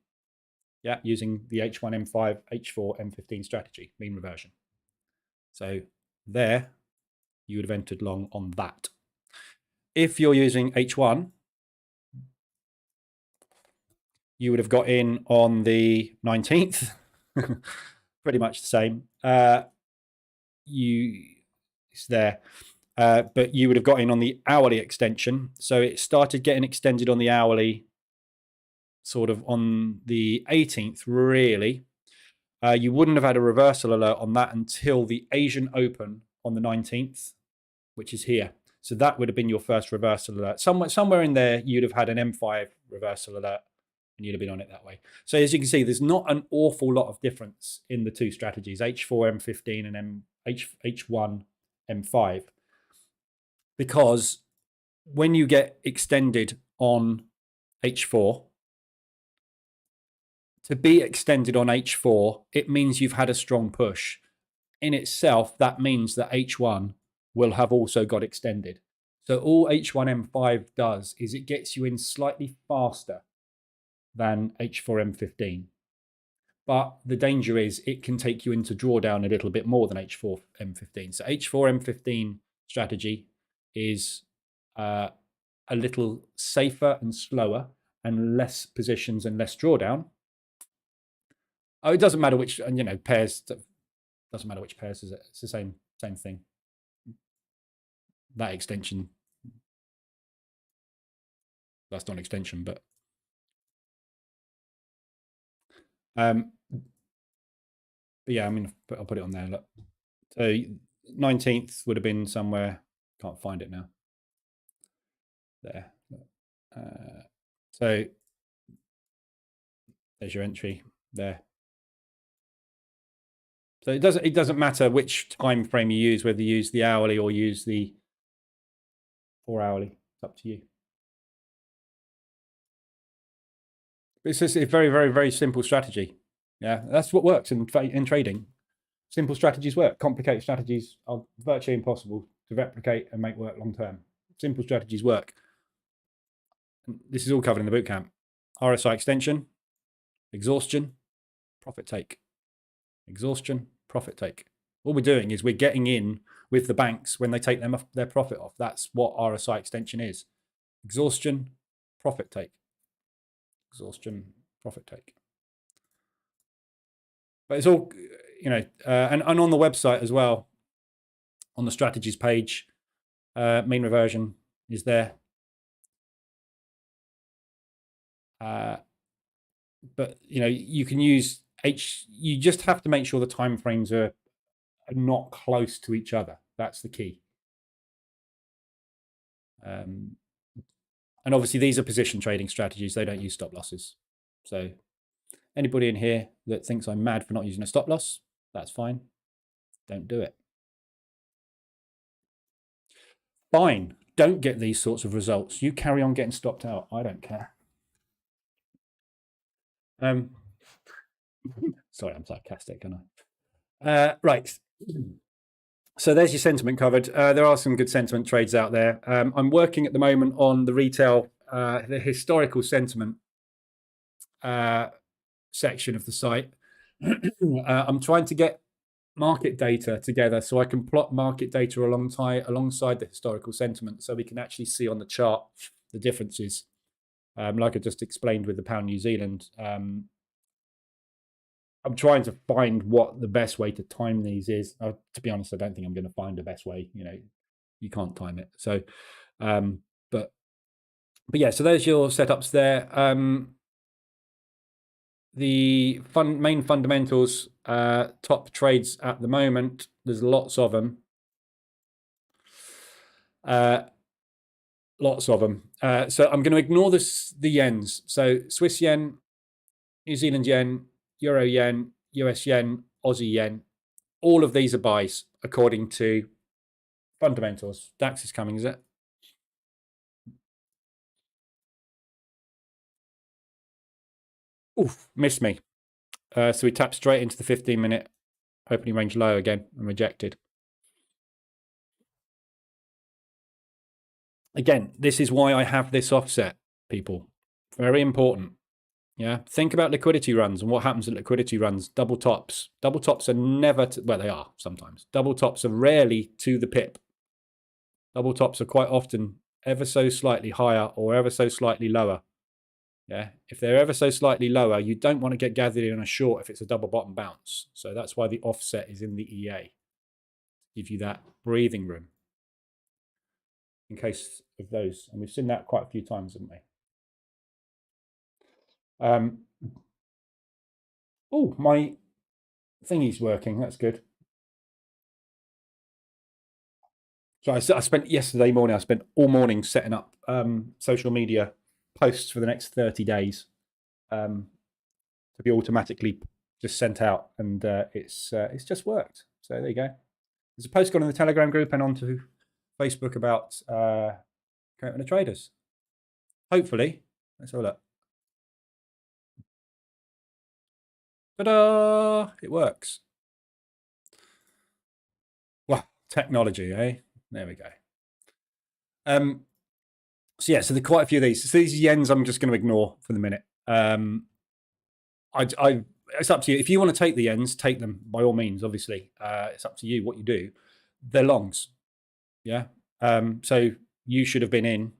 Yeah, using the H1, M5, H4, M15 strategy, mean reversion. So there, you would have entered long on that. If you're using H1, you would have got in on the 19th, pretty much the same. It's there, but you would have got in on the hourly extension. So it started getting extended on the hourly sort of on the 18th, really. You wouldn't have had a reversal alert on that until the Asian Open on the 19th, which is here. So that would have been your first reversal alert. Somewhere in there, you'd have had an M5 reversal alert, and you'd have been on it that way. So as you can see, there's not an awful lot of difference in the two strategies, H4 M15 and H1 M5, because when you get extended on H4, to be extended on H4, it means you've had a strong push. In itself, that means that H1 will have also got extended. So all H1M5 does is it gets you in slightly faster than H4M15. But the danger is it can take you into drawdown a little bit more than H4M15. So H4M15 strategy is a little safer and slower and less positions and less drawdown. Oh, it doesn't matter which, pairs. Doesn't matter which pairs is it. It's the same thing. That extension, that's not an extension, but yeah, I mean, I'll put it on there. Look, so 19th would have been somewhere. Can't find it now. There. So there's your entry there. So it doesn't matter which time frame you use, whether you use the hourly or use the 4 hourly. It's up to you. It's just a very, very, very simple strategy. Yeah, that's what works in trading. Simple strategies work. Complicated strategies are virtually impossible to replicate and make work long term. Simple strategies work. And this is all covered in the bootcamp. RSI extension, exhaustion, profit take. Exhaustion, profit take. What we're doing is we're getting in with the banks when they take their profit off. That's what RSI extension is. Exhaustion, profit take. Exhaustion, profit take. But it's all, and on the website as well, on the strategies page, mean reversion is there. But you can use you just have to make sure the time frames are not close to each other. That's the key. And obviously these are position trading strategies. They don't use stop losses. So anybody in here that thinks I'm mad for not using a stop loss, that's fine. Don't do it. Fine. Don't get these sorts of results. You carry on getting stopped out. I don't care. Sorry, I'm sarcastic, aren't I? Right. So there's your sentiment covered. There are some good sentiment trades out there. I'm working at the moment on the retail, the historical sentiment section of the site. I'm trying to get market data together so I can plot market data alongside the historical sentiment so we can actually see on the chart the differences. Like I just explained with the pound New Zealand, I'm trying to find what the best way to time these is. To be honest, I don't think I'm going to find the best way. You can't time it. So, but yeah. So there's your setups there. The main fundamentals, top trades at the moment. There's lots of them. Lots of them. So I'm going to ignore the yens. So Swiss yen, New Zealand yen, Euro yen, US yen, Aussie yen. All of these are buys according to fundamentals. DAX is coming, is it? Oof, missed me. So we tapped straight into the 15-minute opening range low again and rejected. Again, this is why I have this offset, people. Very important. Yeah, think about liquidity runs and what happens at liquidity runs. Double tops. Double tops are never, well, they are sometimes. Double tops are rarely to the pip. Double tops are quite often ever so slightly higher or ever so slightly lower. Yeah, if they're ever so slightly lower, you don't want to get gathered in a short if it's a double bottom bounce. So that's why the offset is in the EA. Give you that breathing room in case of those. And we've seen that quite a few times, haven't we? Oh, my thingy's working. That's good. So I spent yesterday morning, I spent all morning setting up social media posts for the next 30 days to be automatically just sent out, and it's just worked. So there you go. There's a post gone in the Telegram group and onto Facebook about Counting the Traders. Hopefully, let's have a look. Ta-da! It works. Well, technology, eh? There we go. So yeah, so there are quite a few of these. So these yens I'm just going to ignore for the minute. It's up to you. If you want to take the yens, take them by all means. Obviously, it's up to you what you do. They're longs, yeah. So you should have been in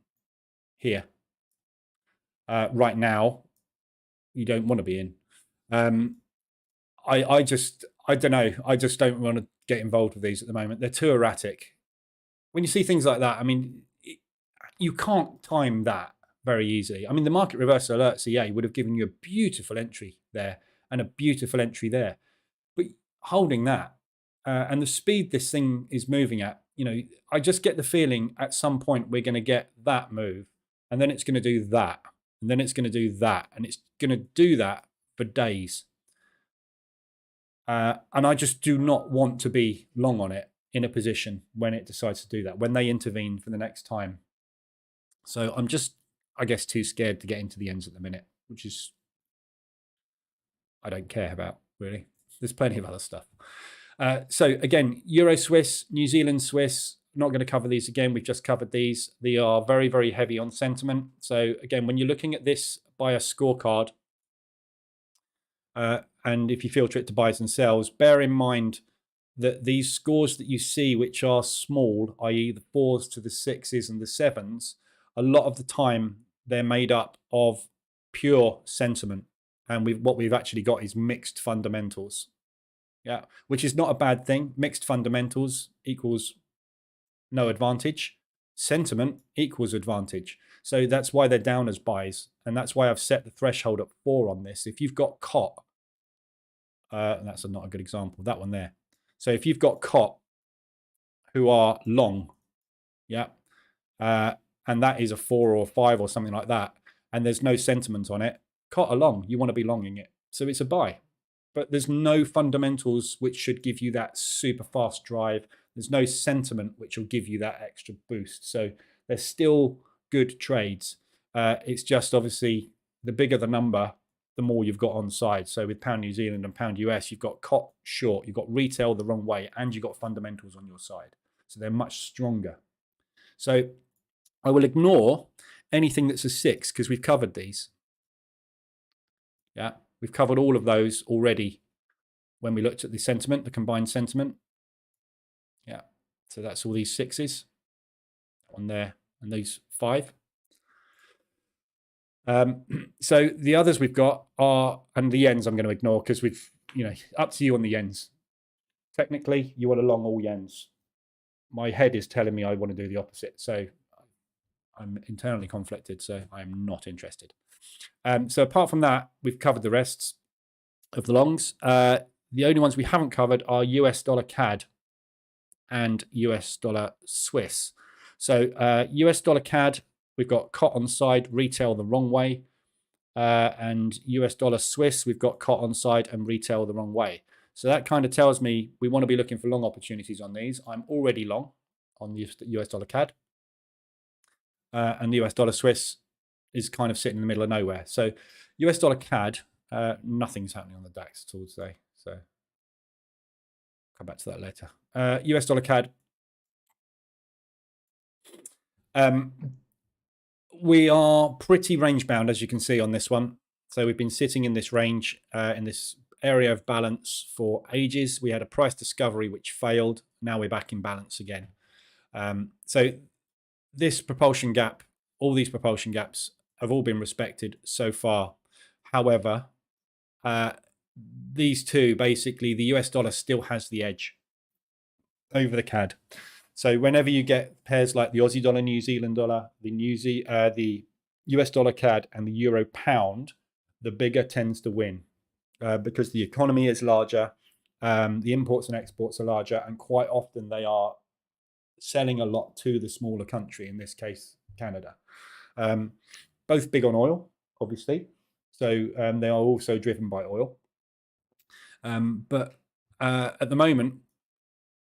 here. Right now, you don't want to be in. I don't know. I just don't want to get involved with these at the moment. They're too erratic. When you see things like that, I mean, you can't time that very easily. I mean, the market reversal alerts EA would have given you a beautiful entry there and a beautiful entry there. But holding that and the speed this thing is moving at, you know, I just get the feeling at some point we're going to get that move, and then it's going to do that, and then it's going to do that, and it's going to do that for days. And I just do not want to be long on it in a position when it decides to do that, when they intervene for the next time. So I'm just, I guess, too scared to get into the ends at the minute, which is, I don't care about, really. There's plenty of other stuff. So again, Euro Swiss, New Zealand Swiss, not going to cover these again. We've just covered these. They are very, very heavy on sentiment. So again, when you're looking at this by a scorecard, and if you filter it to buys and sells, bear in mind that these scores that you see, which are small, i.e. the 4s to the 6s and the 7s, a lot of the time they're made up of pure sentiment. And what we've actually got is mixed fundamentals. Yeah, which is not a bad thing. Mixed fundamentals equals no advantage. Sentiment equals advantage. So that's why they're down as buys. And that's why I've set the threshold at 4 on this. If you've got COT, that's not a good example, that one there. So if you've got COT who are long, yeah, and that is a 4 or 5 or something like that, and there's no sentiment on it, COT are long, you want to be longing it. So it's a buy. But there's no fundamentals which should give you that super fast drive. There's no sentiment which will give you that extra boost. So they're still good trades. It's just obviously the bigger the number, the more you've got on side. So with pound New Zealand and pound US, you've got COT short, you've got retail the wrong way, and you've got fundamentals on your side. So they're much stronger. So I will ignore anything that's a 6 because we've covered these. Yeah, we've covered all of those already when we looked at the sentiment, the combined sentiment. Yeah, so that's all these 6s on there and these 5. So the others we've got are, and the yens I'm going to ignore because we've, you know, up to you on the yens. Technically, you want to long all yens. My head is telling me I want to do the opposite. So I'm internally conflicted, so I'm not interested. So apart from that, we've covered the rest of the longs. The only ones we haven't covered are US dollar CAD and US dollar Swiss. So US dollar CAD, we've got COT on side, retail the wrong way. And US dollar Swiss, we've got COT on side and retail the wrong way. So that kind of tells me we want to be looking for long opportunities on these. I'm already long on the US dollar CAD. And the US dollar Swiss is kind of sitting in the middle of nowhere. So US dollar CAD, nothing's happening on the DAX at all today. So come back to that later. US dollar CAD. We are pretty range bound, as you can see on this one. So we've been sitting in this range, in this area of balance for ages. We had a price discovery which failed. Now we're back in balance again. So this propulsion gap, all these propulsion gaps have all been respected so far. However, these two, basically, the US dollar still has the edge over the CAD. So whenever you get pairs like the Aussie dollar, New Zealand dollar, the US dollar CAD and the Euro pound, the bigger tends to win because the economy is larger, the imports and exports are larger, and quite often they are selling a lot to the smaller country, in this case, Canada. Both big on oil, obviously. So they are also driven by oil. But at the moment,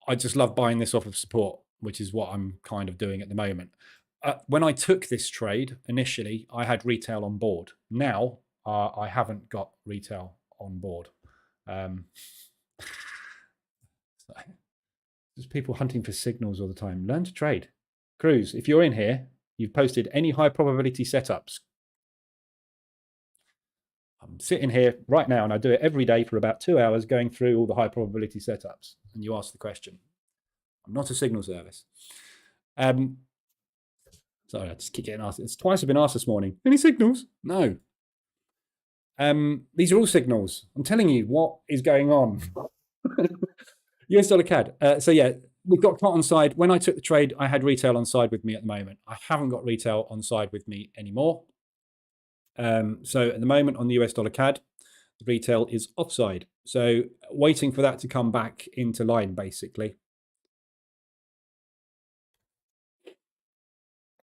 I just love buying this off of support, which is what I'm kind of doing at the moment. When I took this trade initially, I had retail on board. Now I haven't got retail on board. So there's people hunting for signals all the time. Learn to trade. Cruz, if you're in here, you've posted any high probability setups. I'm sitting here right now and I do it every day for about 2 hours going through all the high probability setups. And you ask the question. I'm not a signal service. Sorry, I just keep getting asked. It's twice I've been asked this morning. Any signals? No. These are all signals. I'm telling you what is going on. US dollar CAD. So yeah, we've got COT on side. When I took the trade, I had retail on side with me at the moment. I haven't got retail on side with me anymore. So at the moment on the US dollar CAD, the retail is offside. So waiting for that to come back into line, basically.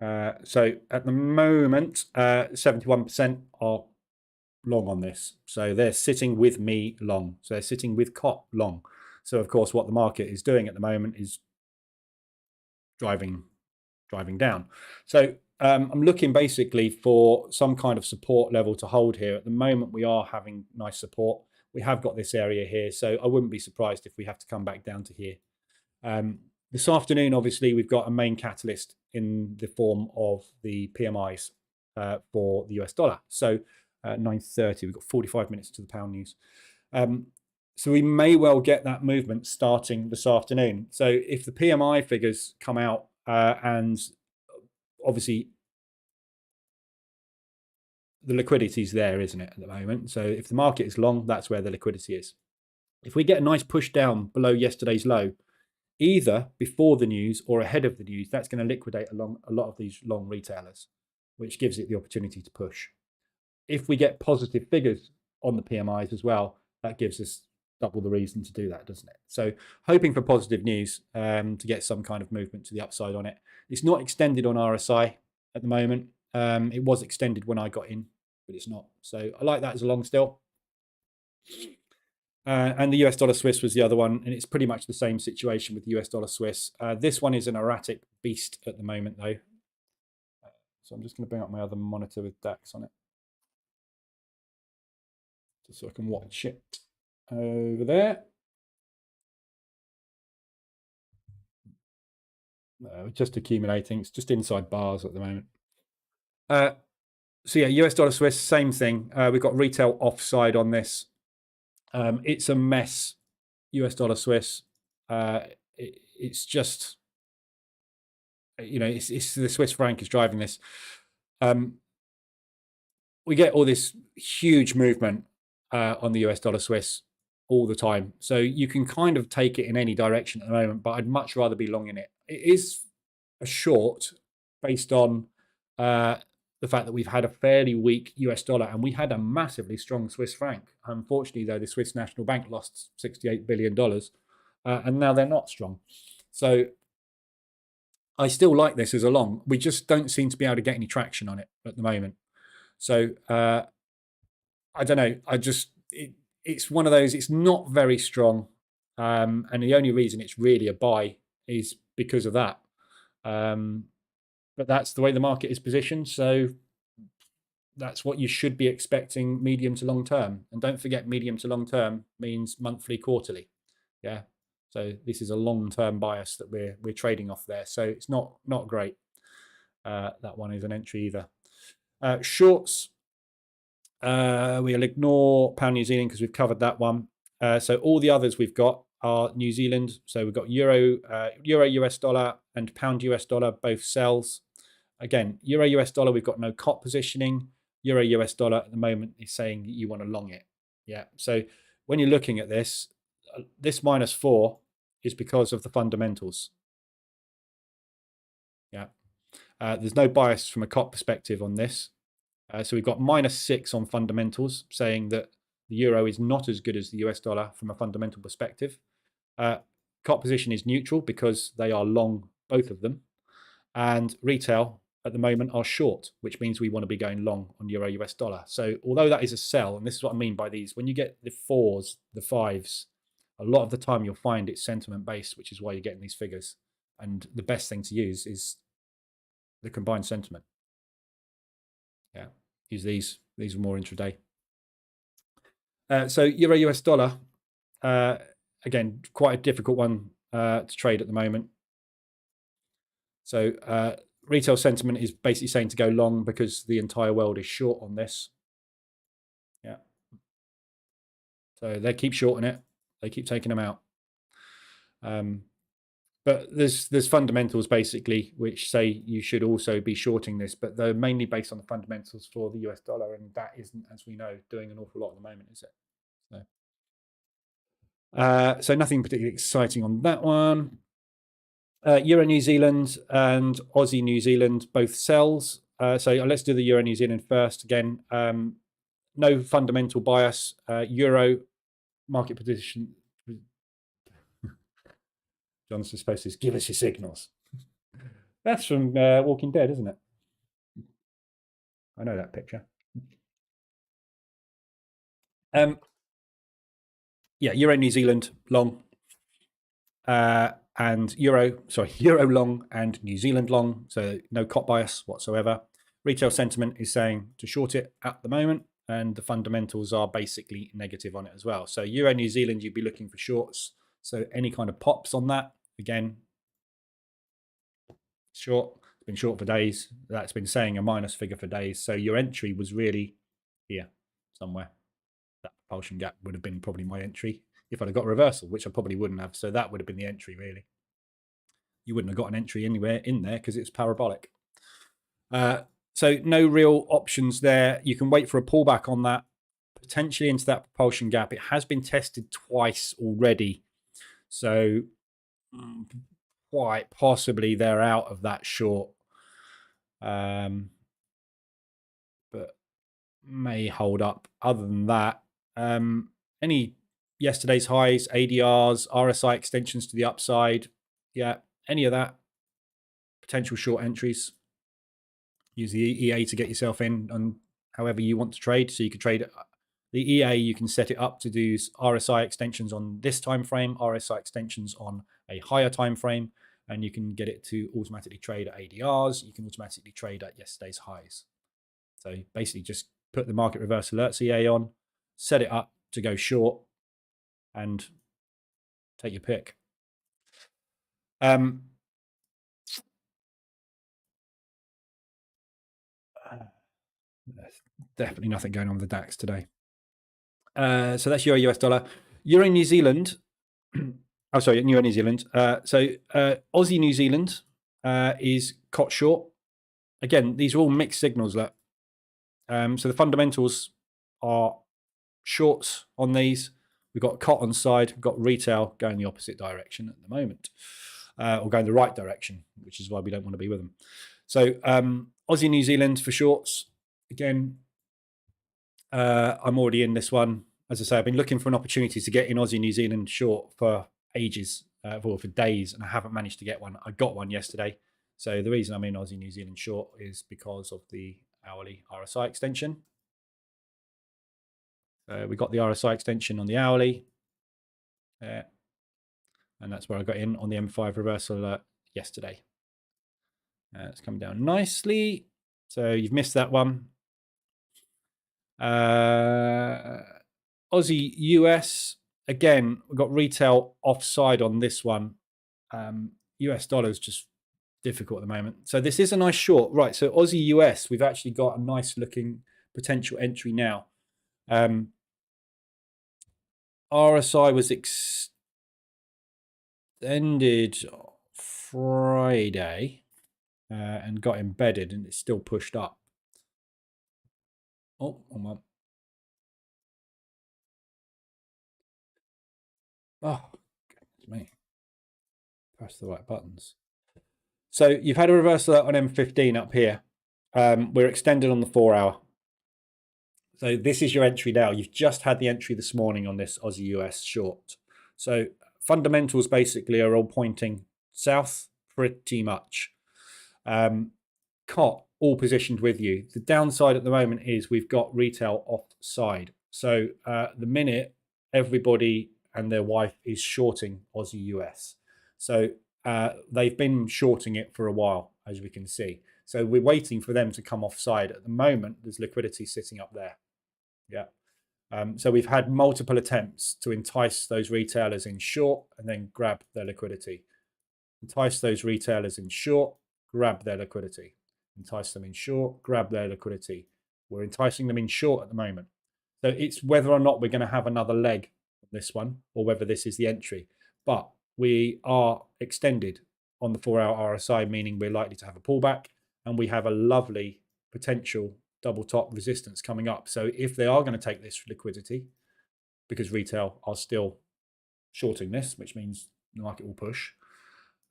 So at the moment, 71% are long on this. So they're sitting with me long. So they're sitting with COT long. So of course, what the market is doing at the moment is driving down. So I'm looking basically for some kind of support level to hold here. At the moment, we are having nice support. We have got this area here. So I wouldn't be surprised if we have to come back down to here. This afternoon, obviously, we've got a main catalyst in the form of the PMIs for the US dollar. So 9:30, we've got 45 minutes to the pound news. So we may well get that movement starting this afternoon. So if the PMI figures come out and obviously the liquidity is there, isn't it, at the moment? So if the market is long, that's where the liquidity is. If we get a nice push down below yesterday's low, either before the news or ahead of the news, that's going to liquidate along a lot of these long retailers, which gives it the opportunity to push. If we get positive figures on the PMIs as well, that gives us double the reason to do that, doesn't it? So hoping for positive news to get some kind of movement to the upside on it. It's not extended on RSI at the moment. It was extended when I got in, but it's not. So I like that as a long still. And the US dollar Swiss was the other one, and it's pretty much the same situation with the US dollar Swiss. This one is an erratic beast at the moment, though. So I'm just going to bring up my other monitor with DAX on it, just so I can watch it over there. Just accumulating. It's just inside bars at the moment. So yeah, US dollar Swiss, same thing. We've got retail offside on this. It's a mess, US dollar Swiss. It's just, you know, it's the Swiss franc is driving this. We get all this huge movement on the US dollar Swiss all the time. So you can kind of take it in any direction at the moment, but I'd much rather be long in it. It is a short based on the fact that we've had a fairly weak US dollar and we had a massively strong Swiss franc. Unfortunately, though, the Swiss National Bank lost $68 billion and now they're not strong. So I still like this as a long. We just don't seem to be able to get any traction on it at the moment. So I don't know. It's one of those, it's not very strong. And the only reason it's really a buy is because of that. But that's the way the market is positioned. So that's what you should be expecting medium to long term. And don't forget, medium to long term means monthly, quarterly. Yeah. So this is a long-term bias that we're trading off there. So it's not great. That one is an entry either. Shorts, we'll ignore pound New Zealand because we've covered that one. So all the others we've got are New Zealand. So we've got euro US dollar and pound US dollar, both sells. Again, euro US dollar, we've got no COT positioning. Euro US dollar at the moment is saying that you want to long it. Yeah. So when you're looking at this -4 is because of the fundamentals. Yeah. There's no bias from a COT perspective on this. So we've got -6 on fundamentals, saying that the euro is not as good as the US dollar from a fundamental perspective. COT position is neutral because they are long both of them. And retail at the moment are short, which means we want to be going long on euro US dollar. So although that is a sell, and this is what I mean by these, when you get the 4s, the 5s, a lot of the time you'll find it's sentiment based, which is why you're getting these figures. And the best thing to use is the combined sentiment. Yeah, use these. These are more intraday. So euro US dollar, again, quite a difficult one to trade at the moment. So retail sentiment is basically saying to go long because the entire world is short on this. Yeah. So they keep shorting it. They keep taking them out. But there's fundamentals basically which say you should also be shorting this, but they're mainly based on the fundamentals for the US dollar, and that isn't, as we know, doing an awful lot at the moment, is it? So nothing particularly exciting on that one. Euro New Zealand and Aussie New Zealand both sells. So let's do the Euro New Zealand first. Again, no fundamental bias. Euro market position. John's supposed to give us your signals. That's from Walking Dead, isn't it? I know that picture. Yeah, Euro New Zealand long. And Euro long and New Zealand long, so no cop bias whatsoever. Retail sentiment is saying to short it at the moment, and the fundamentals are basically negative on it as well. So Euro New Zealand, you'd be looking for shorts. So any kind of pops on that, again, short. It's been short for days. That's been saying a minus figure for days. So your entry was really here somewhere. That propulsion gap would have been probably my entry if I'd have got a reversal, which I probably wouldn't have. So that would have been the entry, really. You wouldn't have got an entry anywhere in there because it's parabolic. So no real options there. You can wait for a pullback on that, potentially into that propulsion gap. It has been tested twice already. So quite possibly they're out of that short. But may hold up. Other than that, any yesterday's highs, ADRs, RSI extensions to the upside, yeah, any of that, potential short entries. Use the EA to get yourself in on however you want to trade. So you could trade the EA, you can set it up to do RSI extensions on this time frame, RSI extensions on a higher time frame, and you can get it to automatically trade at ADRs. You can automatically trade at yesterday's highs. So basically just put the market reverse alerts EA on, set it up to go short, and take your pick. There's definitely nothing going on with the DAX today. So that's Euro US dollar. Euro New Zealand. Oh, sorry, Euro New Zealand. So Aussie New Zealand is caught short. Again, these are all mixed signals. So the fundamentals are shorts on these. We've got cot on side. We've got retail going the opposite direction at the moment, or going the right direction, which is why we don't want to be with them. So Aussie New Zealand for shorts. Again, I'm already in this one. As I say, I've been looking for an opportunity to get in Aussie New Zealand short for ages, for days, and I haven't managed to get one. I got one yesterday. So the reason I'm in Aussie New Zealand short is because of the hourly RSI extension. We got the RSI extension on the hourly. And that's where I got in on the M5 reversal alert yesterday. It's come down nicely. So you've missed that one. Aussie US, again, we've got retail offside on this one. US dollar is just difficult at the moment. So this is a nice short. Right, so Aussie US, we've actually got a nice looking potential entry now. RSI was extended Friday and got embedded, and it's still pushed up. Oh, hold on. Oh, goodness me. Press the right buttons. So you've had a reversal on M15 up here. We're extended on the 4 hour. So this is your entry now. You've just had the entry this morning on this Aussie US short. So fundamentals basically are all pointing south pretty much. Cot all positioned with you. The downside at the moment is we've got retail offside. So the minute everybody and their wife is shorting Aussie US. So they've been shorting it for a while, as we can see. So we're waiting for them to come offside. At the moment, there's liquidity sitting up there. Yeah. So we've had multiple attempts to entice those retailers in short and then grab their liquidity. Entice those retailers in short, grab their liquidity. Entice them in short, grab their liquidity. We're enticing them in short at the moment. So it's whether or not we're going to have another leg on this one or whether this is the entry. But we are extended on the 4-hour RSI, meaning we're likely to have a pullback, and we have a lovely potential double top resistance coming up. So if they are going to take this liquidity, because retail are still shorting this, which means the market will push,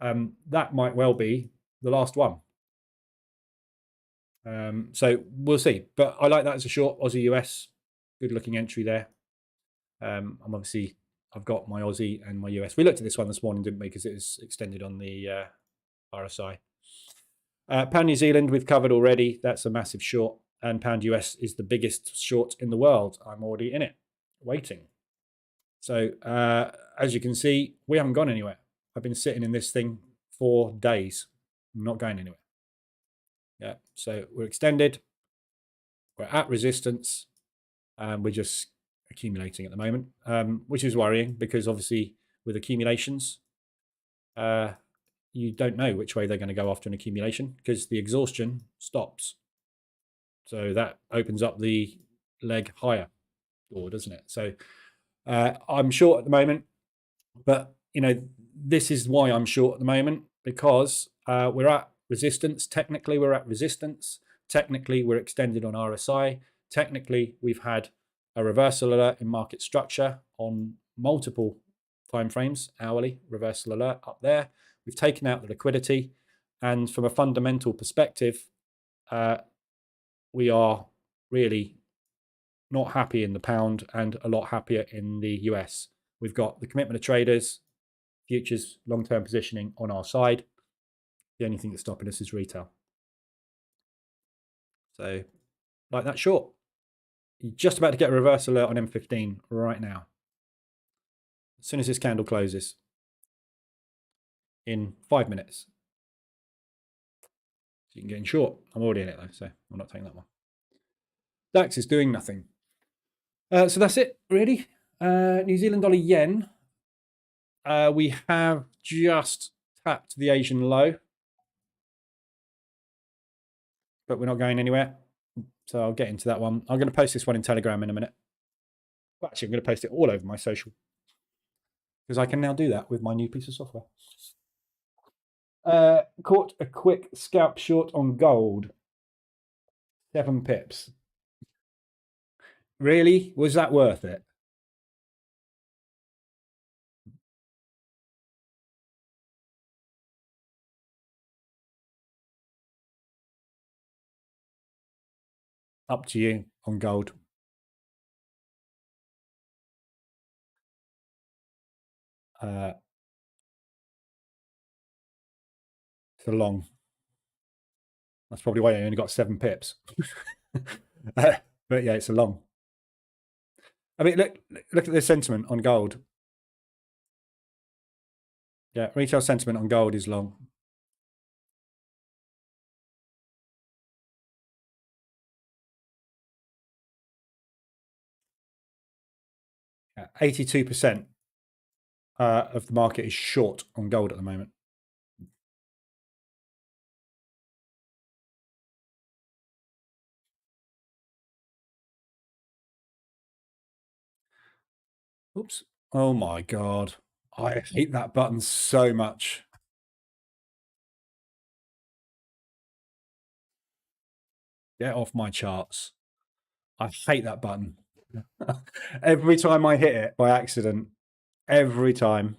that might well be the last one. So we'll see. But I like that as a short. Aussie US, good looking entry there. I've got my Aussie and my US. We looked at this one this morning, didn't we? Because it was extended on the RSI. Pound New Zealand, we've covered already. That's a massive short. And Pound US is the biggest short in the world. I'm already in it, waiting. So as you can see, we haven't gone anywhere. I've been sitting in this thing for days. I'm not going anywhere. Yeah, so we're extended. We're at resistance. We're just accumulating at the moment, which is worrying because obviously with accumulations, you don't know which way they're going to go after an accumulation because the exhaustion stops. So that opens up the leg higher door, doesn't it? So I'm short at the moment, but this is why I'm short at the moment, because we're at resistance. Technically, we're at resistance. Technically, we're extended on RSI. Technically, we've had a reversal alert in market structure on multiple timeframes, hourly reversal alert up there. We've taken out the liquidity. And from a fundamental perspective, we are really not happy in the pound and a lot happier in the US. We've got the commitment of traders, futures, long-term positioning on our side. The only thing that's stopping us is retail. So like that short. You're just about to get a reverse alert on M15 right now. As soon as this candle closes in 5 minutes. So you can get in short. I'm already in it though, so I'm not taking that one. DAX is doing nothing. So that's it, really. New Zealand dollar yen. We have just tapped the Asian low, but we're not going anywhere. So I'll get into that one. I'm going to post this one in Telegram in a minute. Well, actually, I'm going to post it all over my social because I can now do that with my new piece of software. Caught a quick scalp short on gold. 7 pips. Really? Was that worth it? Up to you on gold. It's a long. That's probably why I only got 7 pips. But yeah, it's a long. I mean, look at the sentiment on gold. Yeah, retail sentiment on gold is long. Yeah, 82% of the market is short on gold at the moment. Oops. Oh my God. I hate that button so much. Get off my charts. I hate that button. Every time I hit it by accident, every time.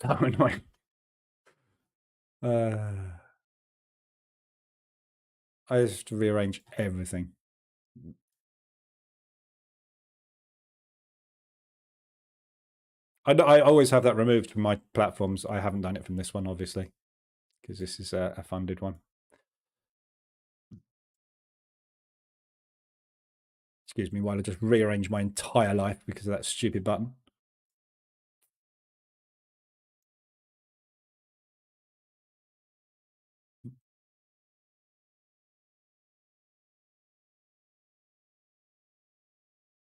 So annoying. I just have to rearrange everything. I always have that removed from my platforms. I haven't done it from this one, obviously, because this is a funded one. Excuse me while I just rearrange my entire life because of that stupid button.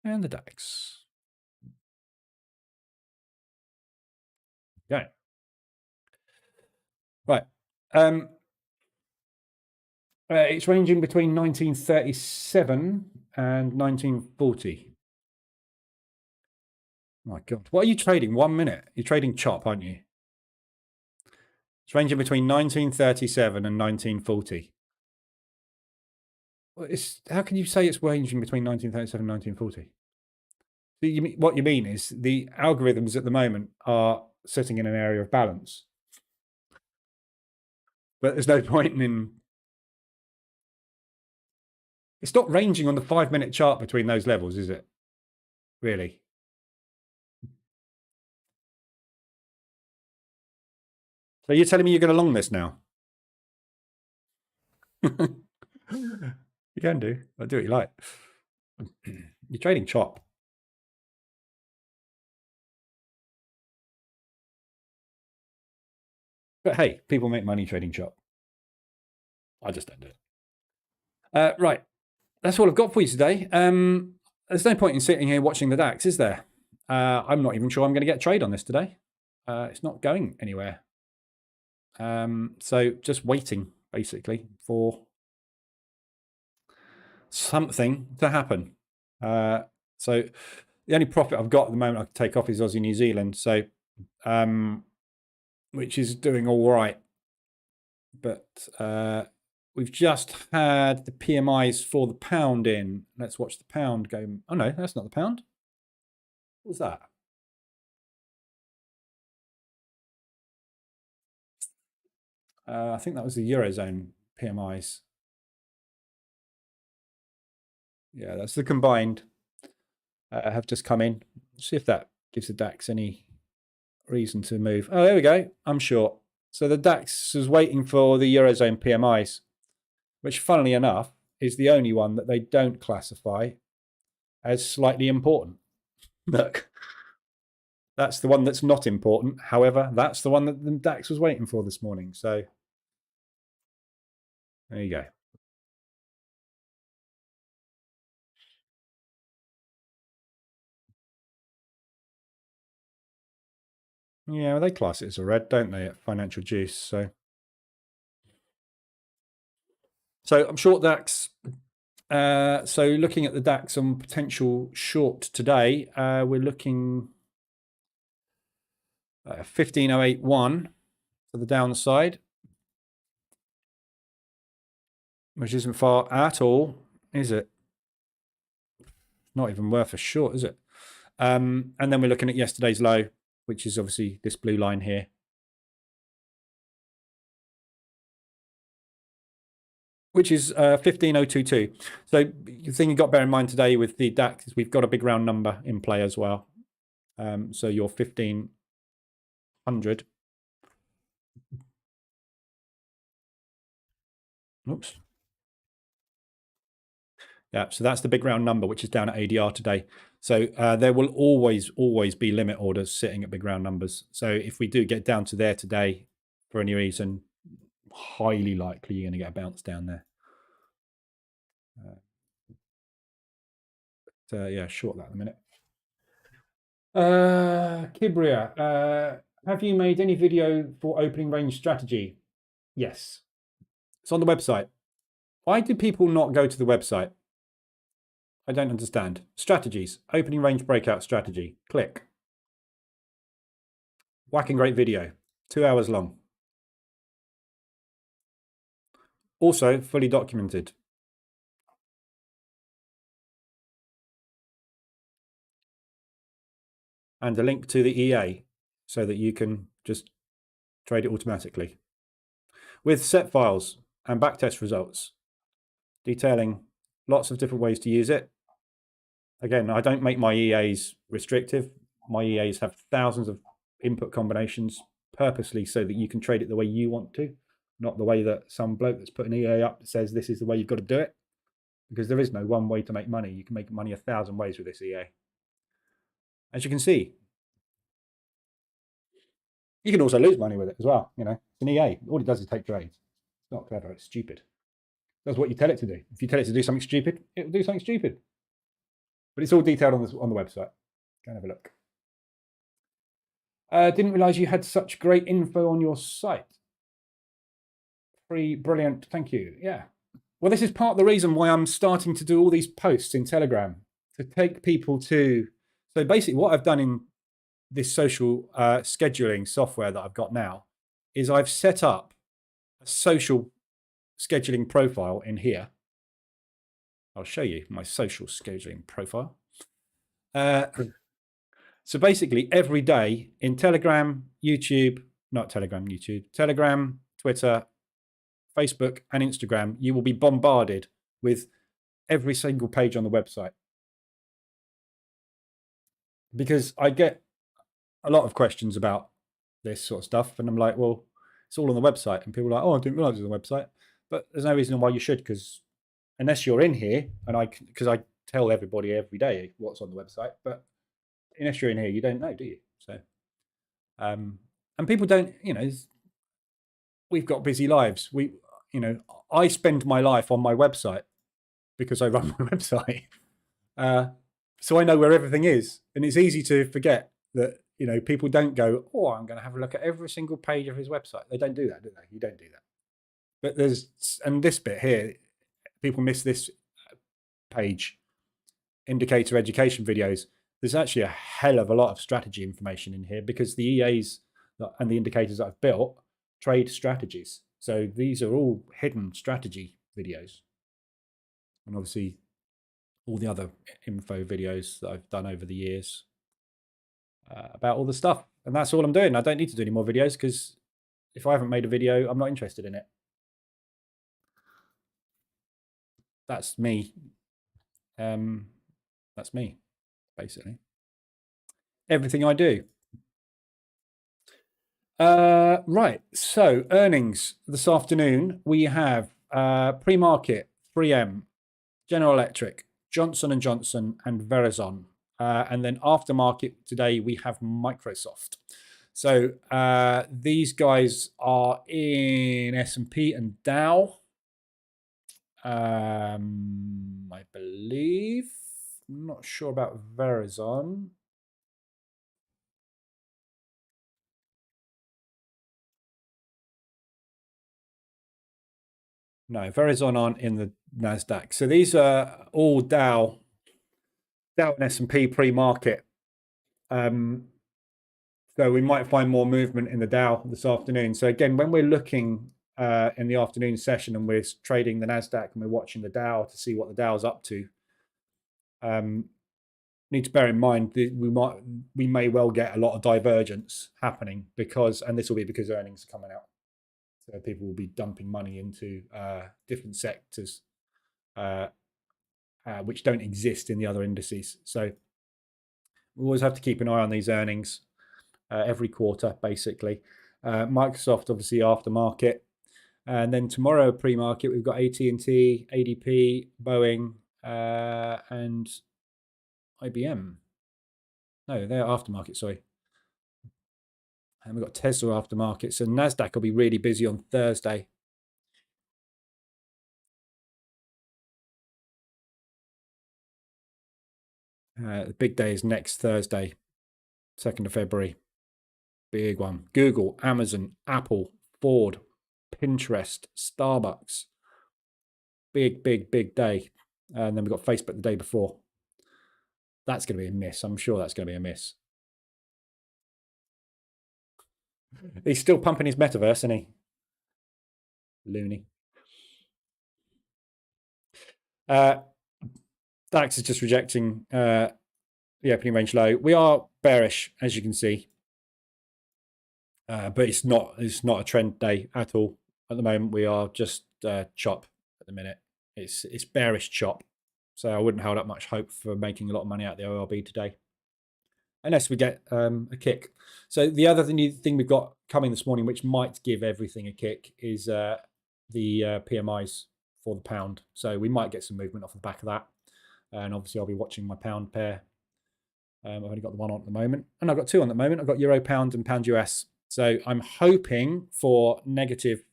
And the DAX. Okay. Right. It's ranging between 1937 and 1940. My God. What are you trading? 1 minute. You're trading chop, aren't you? It's ranging between 1937 and 1940. Well, how can you say it's ranging between 1937 and 1940? What you mean is the algorithms at the moment are sitting in an area of balance. But there's no point in... It's not ranging on the 5-minute chart between those levels, is it? Really? So you're telling me you're going to long this now? You can do. I'll do what you like. You're trading chop. But hey, people make money trading chop. I just don't do it. Right. That's all I've got for you today. There's no point in sitting here watching the DAX, is there? I'm not even sure I'm going to get a trade on this today. It's not going anywhere. So just waiting, basically, for something to happen. So the only profit I've got at the moment I can take off is Aussie New Zealand, so which is doing all right. But we've just had the PMIs for the pound in. Let's watch the pound go. Oh no, that's not the pound. What was that? I think that was the Eurozone PMIs. Yeah, that's the combined. Have just come in. See if that gives the DAX any reason to move. Oh, there we go. I'm short. So the DAX is waiting for the Eurozone PMIs, which, funnily enough, is the only one that they don't classify as slightly important. Look, that's the one that's not important. However, that's the one that the DAX was waiting for this morning. So there you go. Yeah, well, they class it as a red, don't they, at Financial Juice? So I'm short DAX. So looking at the DAX on potential short today, we're looking 15081 for the downside, which isn't far at all, is it? Not even worth a short, is it? And then we're looking at yesterday's low, which is obviously this blue line here. Which is 15022. So the thing you've got to bear in mind today with the DAX is we've got a big round number in play as well. So your 1500. Oops. Yeah, so that's the big round number, which is down at ADR today. So there will always be limit orders sitting at big round numbers. So if we do get down to there today for any reason, highly likely you're going to get a bounce down there. Yeah, short that in a minute. Kibria, have you made any video for opening range strategy? Yes. It's on the website. Why do people not go to the website? I don't understand. Strategies, opening range breakout strategy. Click. Whacking great video, 2 hours long. Also fully documented. And a link to the EA so that you can just trade it automatically. With set files and backtest results, detailing lots of different ways to use it. Again, I don't make my EAs restrictive. my EAs have thousands of input combinations purposely so that you can trade it the way you want to, not the way that some bloke that's put an EA up that says this is the way you've got to do it, because there is no one way to make money. You can make money 1,000 ways with this EA. As you can see, you can also lose money with it as well. You know, it's an EA. All it does is take trades. It's not clever. It's stupid. It does what you tell it to do. If you tell it to do something stupid, it will do something stupid. But it's all detailed on the website. Go and have a look. Didn't realize you had such great info on your site. Brilliant. Thank you. Yeah. Well, this is part of the reason why I'm starting to do all these posts in Telegram, to take people to. So basically, what I've done in this social scheduling software that I've got now is I've set up a social scheduling profile in here. I'll show you my social scheduling profile. So basically, every day in Telegram, YouTube, not Telegram, YouTube, Telegram, Twitter, Facebook, and Instagram, you will be bombarded with every single page on the website. Because I get a lot of questions about this sort of stuff, and I'm like, well, it's all on the website. And people are like, oh, I didn't realize it was on the website. But there's no reason why you should, because unless you're in here, and because I tell everybody every day what's on the website, but unless you're in here, you don't know, do you? So, and people don't, you know, we've got busy lives. I spend my life on my website because I run my website. So I know where everything is, and it's easy to forget that, you know, people don't go, oh, I'm going to have a look at every single page of his website. They don't do that, do they? You don't do that. But and this bit here, people miss this page, indicator education videos. There's actually a hell of a lot of strategy information in here, because the EAs and the indicators that I've built trade strategies. So these are all hidden strategy videos. And obviously all the other info videos that I've done over the years about all the stuff. And that's all I'm doing. I don't need to do any more videos, because if I haven't made a video, I'm not interested in it. That's me. That's me, basically. Everything I do. Right. So earnings this afternoon, we have pre-market, 3M, General Electric, Johnson & Johnson, and Verizon. And then aftermarket today, we have Microsoft. So these guys are in S&P and Dow. I believe. I'm not sure about Verizon. No, Verizon aren't in the NASDAQ. So these are all Dow and S&P pre-market. So we might find more movement in the Dow this afternoon. So again, when we're looking in the afternoon session and we're trading the NASDAQ and we're watching the Dow to see what the Dow's up to, need to bear in mind that we may well get a lot of divergence happening, and this will be because earnings are coming out. So people will be dumping money into different sectors which don't exist in the other indices. So we always have to keep an eye on these earnings every quarter, basically. Microsoft, obviously, aftermarket. And then tomorrow, pre-market, we've got AT&T, ADP, Boeing, and IBM. No, they're aftermarket, sorry. And we've got Tesla aftermarket. So NASDAQ will be really busy on Thursday. The big day is next Thursday, 2nd of February. Big one. Google, Amazon, Apple, Ford, Pinterest, Starbucks. Big day. And then we've got Facebook the day before. That's going to be a miss. I'm sure that's going to be a miss. He's still pumping his metaverse, isn't he? Loony. DAX is just rejecting the opening range low. We are bearish, as you can see. But it's not a trend day at all. At the moment, we are just chop at the minute. It's bearish chop. So I wouldn't hold up much hope for making a lot of money out of the ORB today. unless we get a kick. So the other thing we've got coming this morning, which might give everything a kick, is the PMIs for the pound. So we might get some movement off the back of that. And obviously I'll be watching my pound pair. I've only got the one on at the moment. And I've got two on at the moment. I've got Euro pound and pound US. So I'm hoping for negative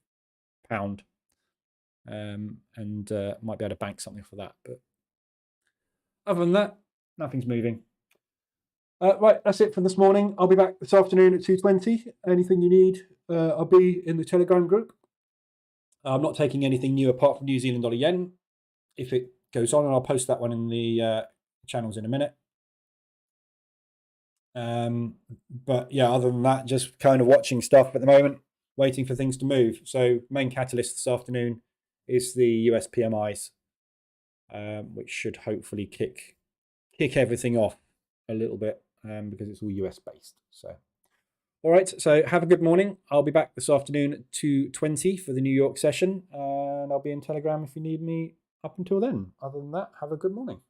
pound. And might be able to bank something for that. But other than that, nothing's moving. Right, that's it for this morning. I'll be back this afternoon at 2:20. Anything you need, I'll be in the Telegram group. I'm not taking anything new apart from New Zealand dollar yen. If it goes on, and I'll post that one in the channels in a minute. But yeah, other than that, just kind of watching stuff at the moment, waiting for things to move. So main catalyst this afternoon is the US PMIs, which should hopefully kick everything off a little bit, because it's all US based. So all right, so have a good morning. I'll be back this afternoon at 2:20 for the New York session, and I'll be in Telegram if you need me up until then. Other than that, have a good morning.